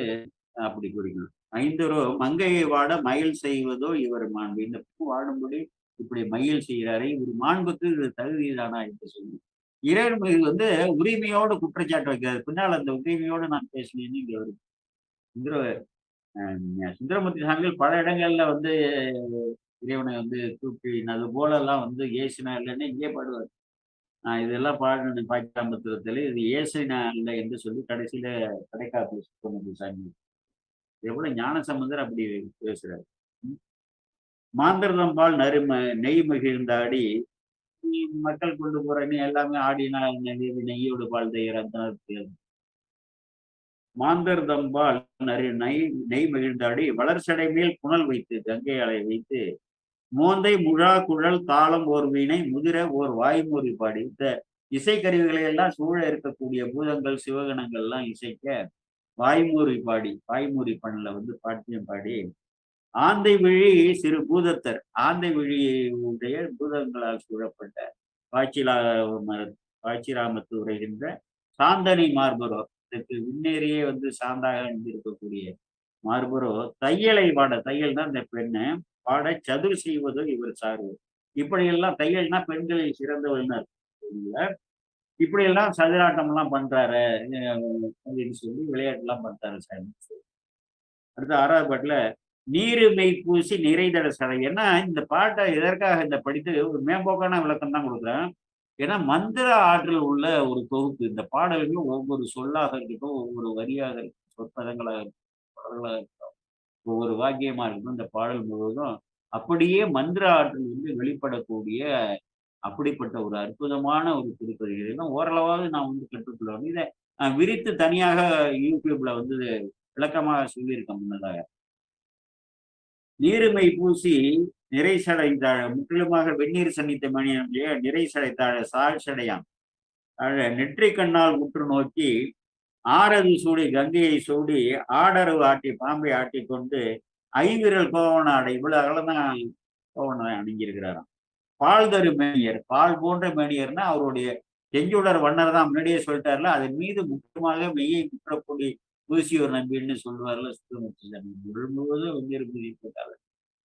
அப்படி குறிக்கணும். மைந்தரோ மங்கையை வாட மயில் செய்வதோ இவர் மாண்பு. இந்த பூ வாடும்படி இப்படி மயில் செய்கிறாரே இவர் மாண்புக்கு இது தகுதிதானா என்று சொல்லி இறைவன் இது வந்து உரிமையோடு குற்றச்சாட்டு வைக்கிறார். பின்னால் அந்த உரிமையோடு நான் பேசினேன்னு இங்க வருது. சுந்தரமூர்த்தி சாமிகள் பல இடங்கள்ல வந்து இறைவனை வந்து தூக்கினது போல எல்லாம் வந்து ஏசுனா இல்லைன்னு இங்கே பாடுவார். இதெல்லாம் பாடின பாக்கியாம்பத்திரத்துல இது ஏசுனா இல்லை என்று சொல்லி கடைசியில கடைக்காப்பு சுந்தரமூர்த்தி சாமி எவ்வளவு ஞான சம்பந்தர் அப்படி பேசுறாரு. மாந்தர்தம்பால் நெய் மகிழ்ந்தாடி மக்கள் கொண்டு போறேன்னு எல்லாமே ஆடினா நெய்யோடு பால் தயிர் மாந்தர் தம்பால் நெய் மகிழ்ந்தாடி வளர்ச்சடை மேல் புனல் வைத்து கங்கை அலை வைத்து மோந்தை முழா குழல் தாளம் ஓர் வீணை முதிர ஓர் வாய்மொழி பாடி இந்த இசைக்கருவிகளை எல்லாம் சூழ இருக்கக்கூடிய பூதங்கள் சிவகணங்கள் எல்லாம் இசைக்க வாய்மொழி பாடி வாய்மொழி பண்ணல வந்து பாட்டியம் பாடி ஆந்தை விழி சிறு பூதத்தர் ஆந்தை விழியுடைய பூதங்களால் சூழப்பட்ட பாய்ச்சிராமத்து உரைகின்ற சாந்தனி மார்பரோ இதற்கு விண்ணேறியே வந்து சாந்தாக இருக்கக்கூடிய மார்பரோ தையலை பாட தையல்னா இந்த பெண்ணு பாட சதுர் செய்வதோ இவர் சார்பு. இப்படியெல்லாம் தையல்னா பெண்களில் சிறந்தவர்கள் இப்படியெல்லாம் சதுராட்டம் எல்லாம் பண்றாரு அப்படின்னு சொல்லி விளையாட்டு எல்லாம் பண்றாரு சாமி. அடுத்து 6வது பாட்டுல நீருமை பூசி நிறைதட சடை. ஏன்னா இந்த பாட்டை எதற்காக இந்த படித்து ஒரு மேம்போக்கான விளக்கம் தான் கொடுக்குறேன். ஏன்னா மந்திர ஆற்றல் உள்ள ஒரு தொகுப்பு. இந்த பாடல்கள் ஒவ்வொரு சொல்லாக இருக்கட்டும், ஒவ்வொரு வரியாக இருக்கட்டும், சொற்பதங்களாக இருக்கட்டும், ஒவ்வொரு வாக்கியமா இருக்கட்டும், இந்த பாடல் முழுவதும் அப்படியே மந்திர ஆற்றல் வந்து வெளிப்படக்கூடிய அப்படிப்பட்ட ஒரு அற்புதமான ஒரு திருப்பதி. இதெல்லாம் ஓரளவாவது நான் வந்து கற்றுக்கொள்ளணும். இதை விரித்து தனியாக யூடியூப்ல வந்து விளக்கமாக சொல்லியிருக்கேன் முன்னதாக. நீருமை பூசி நிறை சடைந்தாழ முற்றிலுமாக வெந்நீர் சன்னித்த மணிய நிறை சடைத்தாழ சால் சடையான் நெற்றி கண்ணால் உற்று நோக்கி ஆரது சூடி கங்கையை சூடி ஆடரவு ஆட்டி பாம்பை ஆட்டி கொண்டு ஐவிரல் கோவண ஆடை இவ்வளவு அகலதான் கோவணம் அணிஞ்சிருக்கிறாராம். பால் தரு மேனியர் பால் போன்ற மேனியர்னா அவருடைய செஞ்சுடர் வண்ணர் தான் முன்னாடியே சொல்லிட்டார்ல. அதன் மீது முக்கியமாக மெய்யை முற்றக்கூடிய பூசியோர் நம்பின்னு சொல்லுவார்ல சுத்தமூர்த்தி சாமி. முழுவதும் வந்து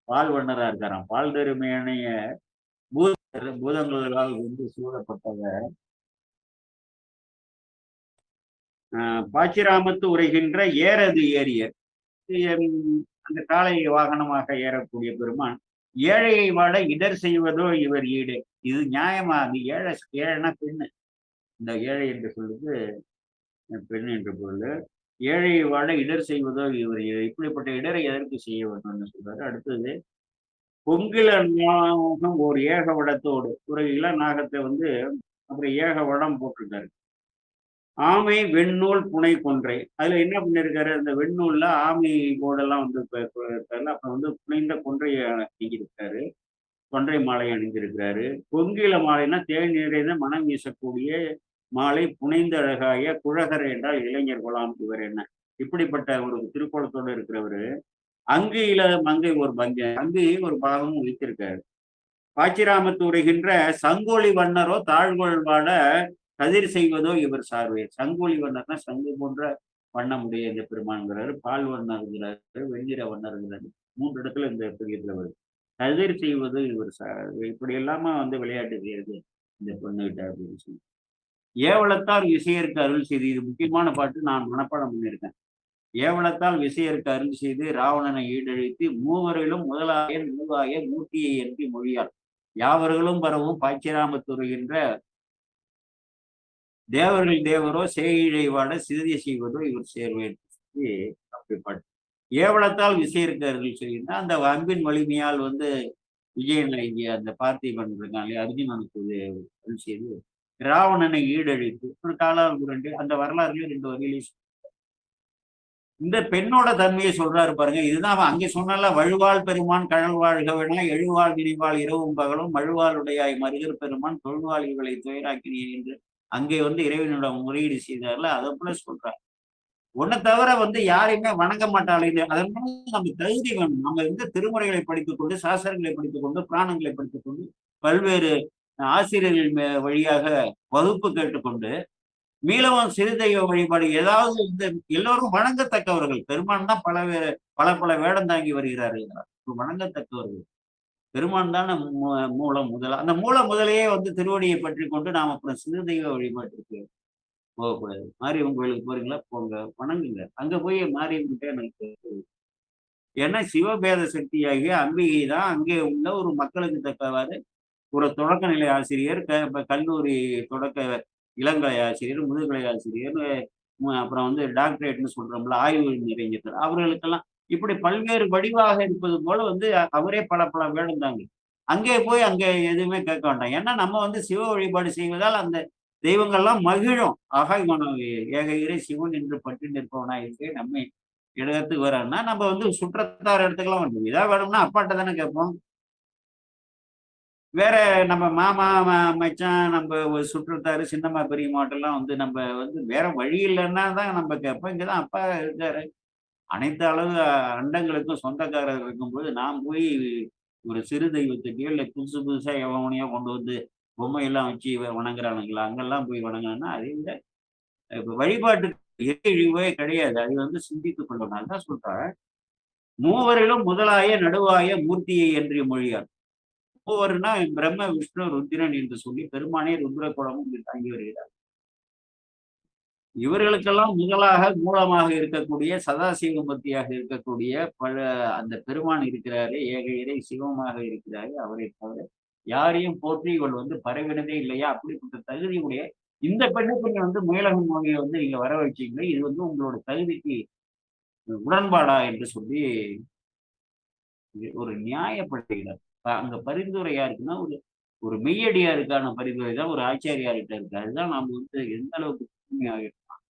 பால் வண்ணரா இருக்காராம். பால் தரு மேனைய பூதங்களால் வந்து சூழப்பட்டவர் பாச்சிராமத்து உரைகின்ற ஏறது ஏரியர் அந்த காலை வாகனமாக ஏறக்கூடிய பெருமான் ஏழையை வாட இடர் செய்வதோ இவர் ஈடு. இது நியாயமா? அது ஏழைனா பெண்ணு. இந்த ஏழை என்று சொல்லுது பெண் என்று பொருள். ஏழையை வாட இடர் செய்வதோ இவர் ஈடு. இப்படிப்பட்ட இடரை எதற்கு செய்ய வேண்டும்னு சொல்றாரு. அடுத்தது பொங்கில நாகம் ஒரு ஏக வடத்தோடு ஒரு இள நாகத்தை வந்து அப்புறம் ஏக வடம் போட்டிருக்காரு. ஆமை வெண்ணூல் புனை கொன்றை. அதுல என்ன பண்ணியிருக்காரு, அந்த வெண்ணூல்ல ஆமை போடெல்லாம் வந்து இருக்காருல்ல, அப்ப வந்து புனைந்த கொன்றைய அணிஞ்சிருக்காரு. கொன்றை மாலை அணிந்திருக்கிறாரு. கொங்கில மாலைன்னா தேன் நிறைந்த மனம் வீசக்கூடிய மாலை புனைந்து அழகாய குழகர் என்றால் இளைஞர் குலாம் இவர் என்ன. இப்படிப்பட்ட ஒரு திருக்கோலத்தோடு இருக்கிறவரு, அங்கியில மங்கை ஒரு அங்கி ஒரு பாகமும் வைத்திருக்காரு. பாச்சிராமத்து உரைகின்ற சங்கோலி வண்ணரோ தாழ்கொள் வாட கதிர் செய்வதோ இவர் சார்வே. சங்கோலி வண்ணர்னா சங்கு போன்ற வண்ணமுடைய இந்த பெருமான்கிறாரு. பால் வண்ணருங்கிறாரு, வெண்ணிற வண்ணருங்கிறாரு. 3 இடத்துல இந்த பிரியத்துல வருது. கதிர் செய்வது இவர் சார்வே. இப்படி எல்லாமா வந்து விளையாட்டு செய்யறது இந்த பொண்ணுகிட்ட அப்படின்னு சொல்லி. ஏவலத்தார் விசையருக்கு அருள் செய்து இது முக்கியமான பாட்டு நான் மனப்பாடம் பண்ணியிருக்கேன். ஏவலத்தால் விசையருக்கு அருள் செய்து ராவணனை ஈடழித்து மூவரிலும் முதலாய நுழுவாய மூர்த்தியை என்று மொழியார். யாவர்களும் பரவும் பாய்ச்சிராமத்துறைகின்ற தேவர்கள் தேவரோ சேயிழை வாட சிறிய செய்வதோ இவர் சேர்வேன் அப்படி பாட்டு. ஏவலத்தால் விசையருக்கு அருள் செய்யுன்னா அந்த அன்பின் வலிமையால் வந்து விஜயன் இங்கே அந்த பார்த்திபன் இருக்காங்க அர்ஜுனனுக்கு அருள் செய்து ராவணனை ஈடழித்து ஒரு காலம் 2 அந்த வரலாறுல 2 வகையிலே இந்த பெண்ணோட தன்மையை சொல்றாரு பாருங்க. இதுதான் அவன் அங்கே சொன்னால வழுவாள் பெருமான் கழல் வாழ்கவென எழுவாள் நினைவாள் இரவும் பகலும் மழுவாளுடையாய் மருகர் பெருமான் தொழுவாள் இவளை துயராக்கினே என்று அங்கே வந்து இறைவனோட முறையீடு செய்தார்ல அதை போல சொல்றார். உன்னை தவிர வந்து யாரையுமே வணங்க மாட்டாளே. அதன் மூலம் நம்ம தகுதி வேணும். நம்ம வந்து திருமுறைகளை படித்துக் கொண்டு சாஸ்திரங்களை படித்துக் கொண்டு புராணங்களை படித்துக் கொண்டு பல்வேறு ஆசிரியர்கள் வழியாக வகுப்பு கேட்டுக்கொண்டு மீளவும் சிறு தெய்வ வழிபாடு ஏதாவது இந்த எல்லோரும் வணங்கத்தக்கவர்கள். பெருமான் தான் பல வேடம் தாங்கி வருகிறார்கள். வணங்கத்தக்கவர்கள் பெருமான் தானே மூலம் முதல். அந்த மூல முதலையே வந்து திருவடியை பற்றி கொண்டு நாம் அப்புறம் சிறு தெய்வ வழிபாட்டிற்கு போகக்கூடாது. மாரியம்மன் கோயிலுக்கு போறீங்களா, போங்க வணங்குங்க. அங்க போய் மாரியம்மன் எனக்கு ஏன்னா சிவபேத சக்தியாகிய அம்பிகை தான் அங்கே உள்ள ஒரு மக்களுக்கு தக்கவாறு ஒரு தொடக்க நிலை ஆசிரியர், கல்லூரி தொடக்க இளங்கலை ஆசிரியர், முதுகலை ஆசிரியர், அப்புறம் வந்து டாக்டரேட்னு சொல்றோம்ல ஆய்வு நிறைஞர், அவர்களுக்கெல்லாம் இப்படி பல்வேறு வடிவாக இருப்பது போல வந்து அவரே பல வேடம் தாங்க. அங்கே போய் அங்க எதுவுமே கேட்க வேண்டாம். ஏன்னா நம்ம வந்து சிவ வழிபாடு செய்வதால் அந்த தெய்வங்கள்லாம் மகிழும். ஆகா இவன் ஏக இறை சிவன் என்று பற்றி நிற்பவனா இருக்கு நம்மை இடத்துக்கு வரான்னா நம்ம வந்து சுற்றத்தார் இடத்துக்கெல்லாம் வந்து ஏதாவது வேணும்னா அப்பாட்ட தானே கேட்போம். வேற நம்ம மாமா மச்சான் நம்ம சுற்றத்தாரு சின்னம்மா பெரியம்மாட்டெல்லாம் வந்து நம்ம வந்து வேற வழி இல்லைன்னா தான் நம்ம கேட்போம். இங்கதான் அப்பா இருக்காரு. அனைத்து அளவு அண்டங்களுக்கும் சொந்தக்காரர் இருக்கும்போது நாம் போய் ஒரு சிறு தெய்வத்துக்கோ இல்லை புதுசா எவனையோ கொண்டு வந்து பொம்மையெல்லாம் வச்சு வணங்குறானுங்களா அங்கெல்லாம் போய் வணங்கினா அது இந்த வழிபாட்டுக்கு இழிவே கிடையாது. அது வந்து சிந்தித்துக் கொள்ளணும். அதான் சொல்றேன். மூவரிலும் முதலாய நடுவாய மூர்த்தியை என்று மொழியார். மூவர்னா பிரம்ம விஷ்ணு ருத்திரன் என்று சொல்லி பெருமானே ருத்ர குலமும் தாங்கி வருகிறார். இவர்களுக்கெல்லாம் முதலாக மூலமாக இருக்கக்கூடிய சதாசிவமூர்த்தியாக இருக்கக்கூடிய அந்த பெருமான் இருக்கிறாரே ஏக இறை சிவமாக இருக்கிறாரே அவரை தவிர யாரையும் போற்றி இவள் வந்து பரவினதே இல்லையா. அப்படிப்பட்ட தகுதியுடைய இந்த பெண்ணுக்கு வந்து முயலகன் நோயை வந்து நீங்க வர வச்சீங்க. இது வந்து உங்களோட தகுதிக்கு உடன்பாடா என்று சொல்லி ஒரு நியாயப்படுத்துகிறார். அங்க பரிந்துரை யாருக்குன்னா ஒரு ஒரு மெய்யடியாருக்கான பரிந்துரை தான் ஒரு ஆச்சாரியார்கிட்ட இருக்கு. அதுதான் நாம வந்து எந்த அளவுக்கு தூய்மையாக இருக்கலாம்.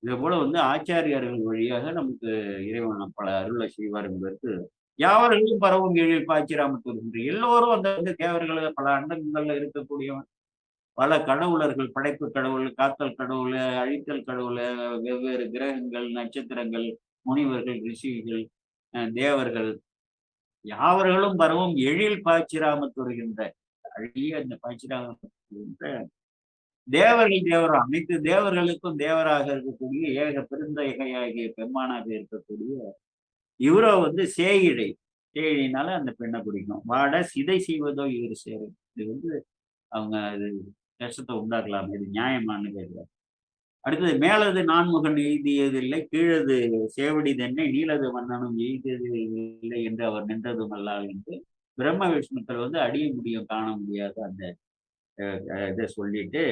இதே போல வந்து ஆச்சாரியார்கள் வழியாக நமக்கு இறைவன் பல அருளை செய்வார் என்பதற்கு யாவர்களும் பரவும் எழில் பாய்ச்சிராமத்தூர் எல்லோரும் அந்த வந்து தேவர்களை பல அண்டங்கள்ல இருக்கக்கூடியவன் பல கடவுளர்கள், படைப்பு கடவுள், காத்தல் கடவுள், அழித்தல் கடவுள், வெவ்வேறு கிரகங்கள், நட்சத்திரங்கள், முனிவர்கள், ரிஷிகள், தேவர்கள் யாவர்களும் பரவும் எழில் பாய்ச்சிராமத்துறுகின்ற அழகிய அந்த பாய்ச்சிராமத்துறுகின்ற தேவரும் அனைத்து தேவர்களுக்கும் தேவராக இருக்கக்கூடிய ஏக பெருந்தகையாகிய பெம்மானாக இருக்கக்கூடிய இவரோ வந்து சேயினால அந்த பெண்ணை பிடிக்கும். வாட சிதை செய்வதோ இவர் சேரும். இது வந்து அவங்க இது கஷ்டத்தை உண்டாக்கலாம். இது நியாயமானு கேட்கிறார். அடுத்தது மேலது நான்முகன் எய்தியதில்லை கீழது சேவடி தென்னை நீலது மன்னனும் எய்தியது இல்லை என்று அவர் நின்றதும் அல்லால் என்று பிரம்ம விஷ்ணுக்கள் வந்து அடிய முடியும் காண முடியாது அந்த இதை சொல்லிட்டு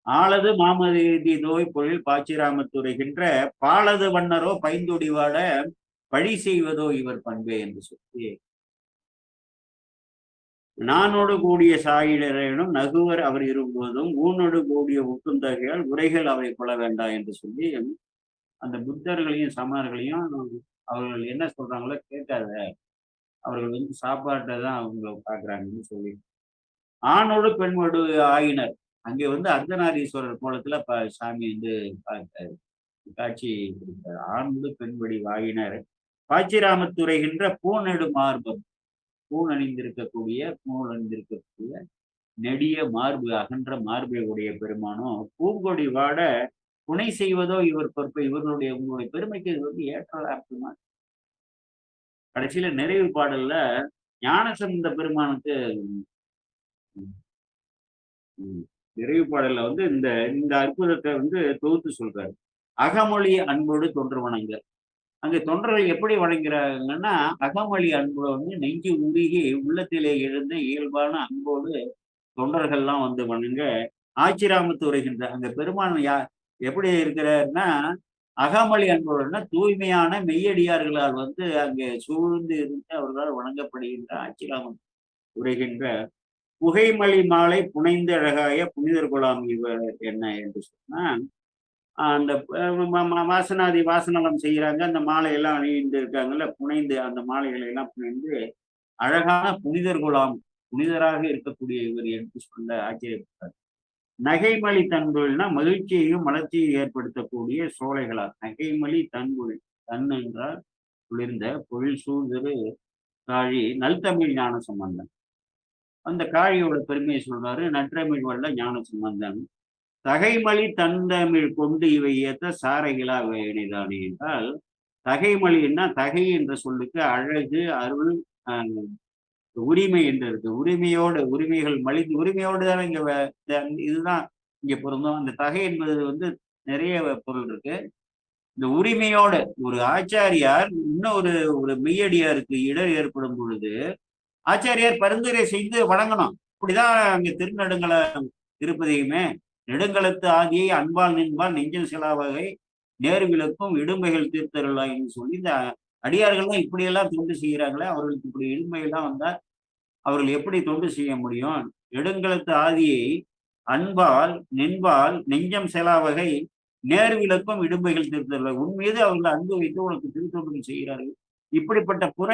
ஆளது மாமதி நோய் பொருள் பாச்சிராமத்துரைகின்ற பாலது வண்ணரோ பைந்தொடிவாட பழி செய்வதோ இவர் பண்பே என்று சொல்லி நானோடு கூடிய சாயிடரேனும் நகுவர் அவர் இருப்பதும் ஊனோடு கூடிய ஒட்டுந்தகையால் உரைகள் அவை கொள்ள வேண்டாம் என்று சொல்லி அந்த புத்தர்களையும் சமணர்களையும் அவர்கள் என்ன சொல்றாங்களோ கேட்காத, அவர்கள் சாப்பாட்டை தான் அவங்க பார்க்குறாங்கன்னு சொல்லி ஆணோடு பெண்ணோடு ஆயினர். அங்கே அர்த்தநாரீஸ்வரர் கோலத்துல சாமி பார்த்தாரு, காட்சி கொடுத்தார். ஆணோடு பெண்படி ஆயினர் பாச்சிராமத்துரைகின்ற பூநெடு மார்பம், பூண் அணிந்திருக்கக்கூடிய நெடிய மார்பு, அகன்ற மார்பை உடைய பெருமானும் பூங்கொடி வாட துணை செய்வதோ இவர் பொறுப்பை, இவர்களுடைய உங்களுடைய பெருமைக்கு இது ஏற்றலா இருக்குமா. கடைசியில நிறைவு பாடல்ல ஞானசம்பந்த பெருமானுக்கு நிறைவு பாடல்ல இந்த இந்த அற்புதத்தை தொகுத்து சொல்றாரு. அகமொழி அன்போடு தொன்று வணங்க. அங்க தொண்டர்கள் எப்படி வணங்குறாங்கன்னா, அகமொழி அன்போடு நெஞ்சு உருகி உள்ளத்திலே எழுந்த இயல்பான அன்போடு தொண்டர்கள்லாம் வணங்க ஆச்சிராமத்து வருகின்ற அந்த பெருமான் எப்படி இருக்கிறார்னா, அகமொழி அன்போடுன்னா தூய்மையான மெய்யடியார்களால் அங்கே சூழ்ந்து இருந்து அவர்களால் வணங்கப்படுகின்ற ஆச்சிராமன் உரைகின்ற புகைமலி மாலை புனைந்து அழகாய புனிதர் குலாம் இவர் என்ன என்று சொன்னா, அந்த வாசனலம் செய்யறாங்க. அந்த மாலையெல்லாம் அணிந்து இருக்காங்கல்ல, புனைந்து அந்த மாலைகளை எல்லாம் புனைந்து அழகான புனிதர் குலாம், புனிதராக இருக்கக்கூடிய இவர் என்று சொல்ல ஆச்சரியப்பட்டார். நகைமலி தன்பொழில்னா மகிழ்ச்சியையும் மலர்ச்சியையும் ஏற்படுத்தக்கூடிய சோலைகளால். நகைமலி தன்பொழில், தன் என்றால் குளிர்ந்த, பொழில் சூழ்ந்திரு காழி நல்தமிழ் ஞான சம்பந்தன். அந்த காழியோட பெருமையை சொல்றாரு. நற்றமிழ் வல்ல ஞான சம்பந்தன் தகைமலி தந்தமிழ் கொண்டு இவை ஏற்ற சாரைகளா இணைதானே என்றால், தகைமொழின்னா தகை என்ற சொல்லுக்கு அழகு, அருள், உரிமை என்று இருக்கு. உரிமையோடு, உரிமைகள் மலிந்து உரிமையோடு தானே இதுதான் இங்க பொருந்தும். அந்த தகை என்பது நிறைய பொருள் இருக்கு. இந்த உரிமையோட ஒரு ஆச்சாரியார் இன்னொரு ஒரு மெய்யடியாருக்கு இடர் ஏற்படும் பொழுது ஆச்சாரியார் பரிந்துரை செய்து வணங்கணும். இப்படிதான் அங்க திருநெடுங்கல இருப்பதையுமே, நெடுங்கலத்து ஆதியை அன்பால் நின்பால் நெஞ்சம் சிலாவகை நேரு விளக்கும் இடும்பைகள் தீர்த்தருளாயின்னு சொல்லி இந்த அடியார்கள்லாம் இப்படியெல்லாம் தொண்டு செய்கிறாங்களே, அவர்களுக்கு இப்படி இடும்பைகள்லாம் வந்தா அவர்கள் எப்படி தொண்டு செய்ய முடியும்? நெடுங்கலத்து ஆதியை அன்பால் நின்பால் நெஞ்சம் செலாவகை நேர் விளக்கும் இடும்பைகள் தீர்த்தருளாய். உன் மீது அவர்கள் அன்பு வைத்து உனக்கு திருத்தொண்டுகள் செய்கிறார்கள். இப்படிப்பட்ட புற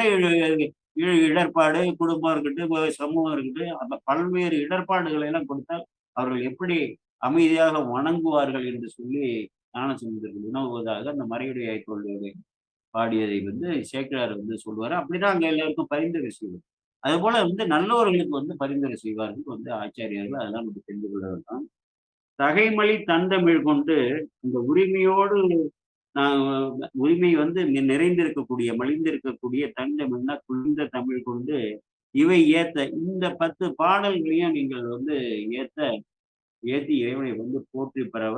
இடர்பாடு, குடும்பம் இருக்கட்டும், சமூகம் இருக்கட்டும், அந்த பல்வேறு இடர்பாடுகளை எல்லாம் கொடுத்தால் அவர்கள் எப்படி அமைதியாக வணங்குவார்கள் என்று சொல்லி ஞானசம்பந்தர்கள் வினவுவதாக அந்த மறையுடைய தோல்வியை பாடியதை சேக்கிழார் சொல்லுவார். அப்படிதான் அங்க எல்லாருக்கும் பரிந்துரை செய்வார். அது போல நல்லவர்களுக்கு பரிந்துரை செய்வார்கள் ஆச்சாரியார்கள். அதெல்லாம் நம்ம தெரிந்து கொள்ள வேண்டாம். தகைமொழி தந்தமிழ் கொண்டு இந்த உரிமையோடு உரிமை நிறைந்திருக்கக்கூடிய, மலிந்திருக்கக்கூடிய தந்தமிழ்னா குளிர்ந்த தமிழ் கொண்டு இவை ஏத்த இந்த 10 பாடல்களையும் நீங்கள் ஏத்தி இறைவனை போற்றி பெறவ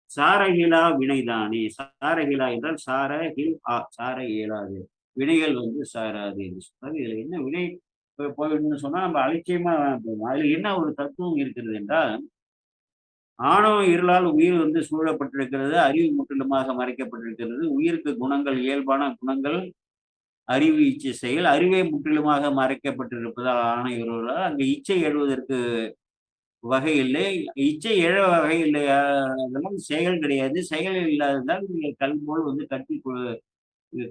சாரகிலா வினைதானே. சாரகிலா என்றால் சார இயலாது, வினைகள் சாராது என்று சொல்றாரு. இதுல என்ன வினை போயிடுன்னு சொன்னா நம்ம அலட்சியமா போகும். அதுல என்ன ஒரு தத்துவம் இருக்கிறது என்றால், ஆணவ இருளால் உயிர் சூழப்பட்டிருக்கிறது, அறிவு முற்றிலுமாக மறைக்கப்பட்டிருக்கிறது. உயிருக்கு குணங்கள், இயல்பான குணங்கள், அறிவு, இச்சை, செயல், அறிவே முற்றிலுமாக மறைக்கப்பட்டிருப்பதால் ஆணவ இருளால் அங்கு இச்சை எழுவதற்கு வகை இல்லை. இச்சை எழ வகை இல்லை, அதெல்லாம் செயல் கிடையாது. செயல் இல்லாததால் கல் போல் கட்டி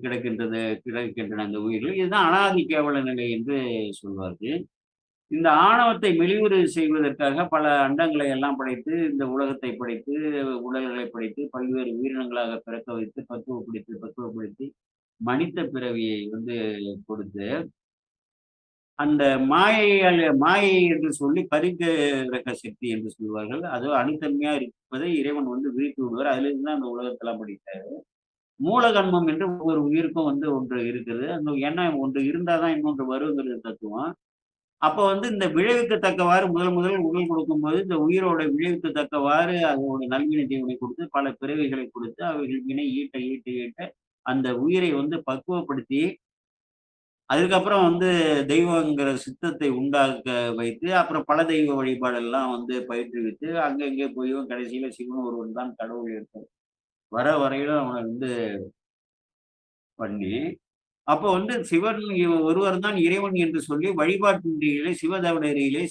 கிடைக்கின்றன அந்த உயிர்கள். இதுதான் அனாதி கேவல நிலை என்று சொல்வார்கள். இந்த ஆணவத்தை மெலிவுறு செய்வதற்காக பல அண்டங்களை எல்லாம் படைத்து, இந்த உலகத்தை படைத்து, உடல்களை படைத்து, பல்வேறு உயிரினங்களாக பிறக்க வைத்து, பக்குவப்படுத்தி மனித பிறவியை கொடுத்து, அந்த மாயை என்று சொல்லி பரிகரக சக்தி என்று சொல்வார்கள். அது அணுத்தன்மையா இருப்பதை இறைவன் விழித்து விடுவார். அதுல இருந்து அந்த உலகத்தெல்லாம் படித்தாரு. மூலகன்மம் என்று ஒவ்வொரு உயிருக்கும் ஒன்று இருக்கிறது. அந்த எண்ணம் ஒன்று இருந்தாதான் இன்னொன்று வருங்கிறது தத்துவம். அப்போ இந்த விளைவுக்கு தக்கவாறு முதல் உடல் கொடுக்கும்போது இந்த உயிரோட விளைவுக்கு தக்கவாறு அதோட நல்வினை தீவினை கொடுத்து பல பிறவிகளை கொடுத்து அவைகள் வினை ஈட்ட அந்த உயிரை பக்குவப்படுத்தி, அதுக்கப்புறம் தெய்வங்கிற சித்தத்தை உண்டாக்க வைத்து, அப்புறம் பல தெய்வ வழிபாடெல்லாம் பயிற்றுவித்து அங்கங்கே போயும் கடைசியில சிவன் ஒருவன் தான் கடவுள் இருப்பார் வர வரையிலும் அவனை பண்ணி அப்போ வந்து சிவன் ஒருவர் தான் இறைவன் என்று சொல்லி வழிபாட்டு நெறியிலே, சிவதவ நெறியிலே,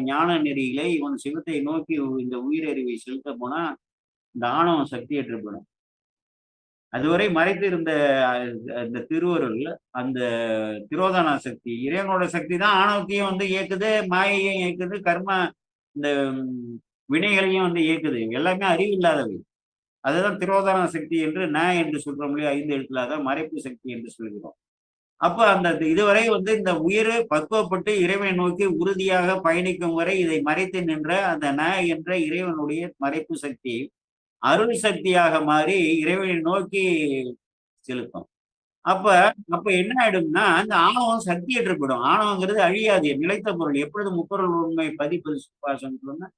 ஞான நெறியிலே இவன் சிவத்தை நோக்கி இந்த உயிரறிவை செலுத்த போனா, இந்த ஆணவம் சக்தியற்று போயிடும். அதுவரை மறைத்து இருந்த அந்த திருவருள், அந்த திரோதான சக்தி, இறைவனோட சக்தி தான் ஆணவத்தையும் வந்து இயக்குது, மாயையும் இயக்குது, இந்த வினைகளையும் வந்து இயக்குது. எல்லாமே அறிவு இல்லாதவை. அதுதான் திரோதான சக்தி என்று என்று சொல்றோம் இல்லையா? 5 எழுத்துல அதான் மறைப்பு சக்தி என்று சொல்கிறோம். அப்ப அந்த இதுவரை வந்து இந்த உயிர் பக்குவப்பட்டு இறைவனை நோக்கி உறுதியாக பயணிக்கும் வரை இதை மறைத்து நின்ற அந்த என்ற இறைவனுடைய மறைப்பு சக்தி அருள் சக்தியாக மாறி இறைவனை நோக்கி செலுத்தும். அப்ப அப்ப என்ன ஆயிடும்னா அந்த ஆணவம் சக்தியற்று போயிடும். ஆணவங்கிறது அழியாது, நிலைத்த பொருள். எப்பொழுது முப்பொருள் உண்மை பதிப்பது சுபாஷம் சொன்னா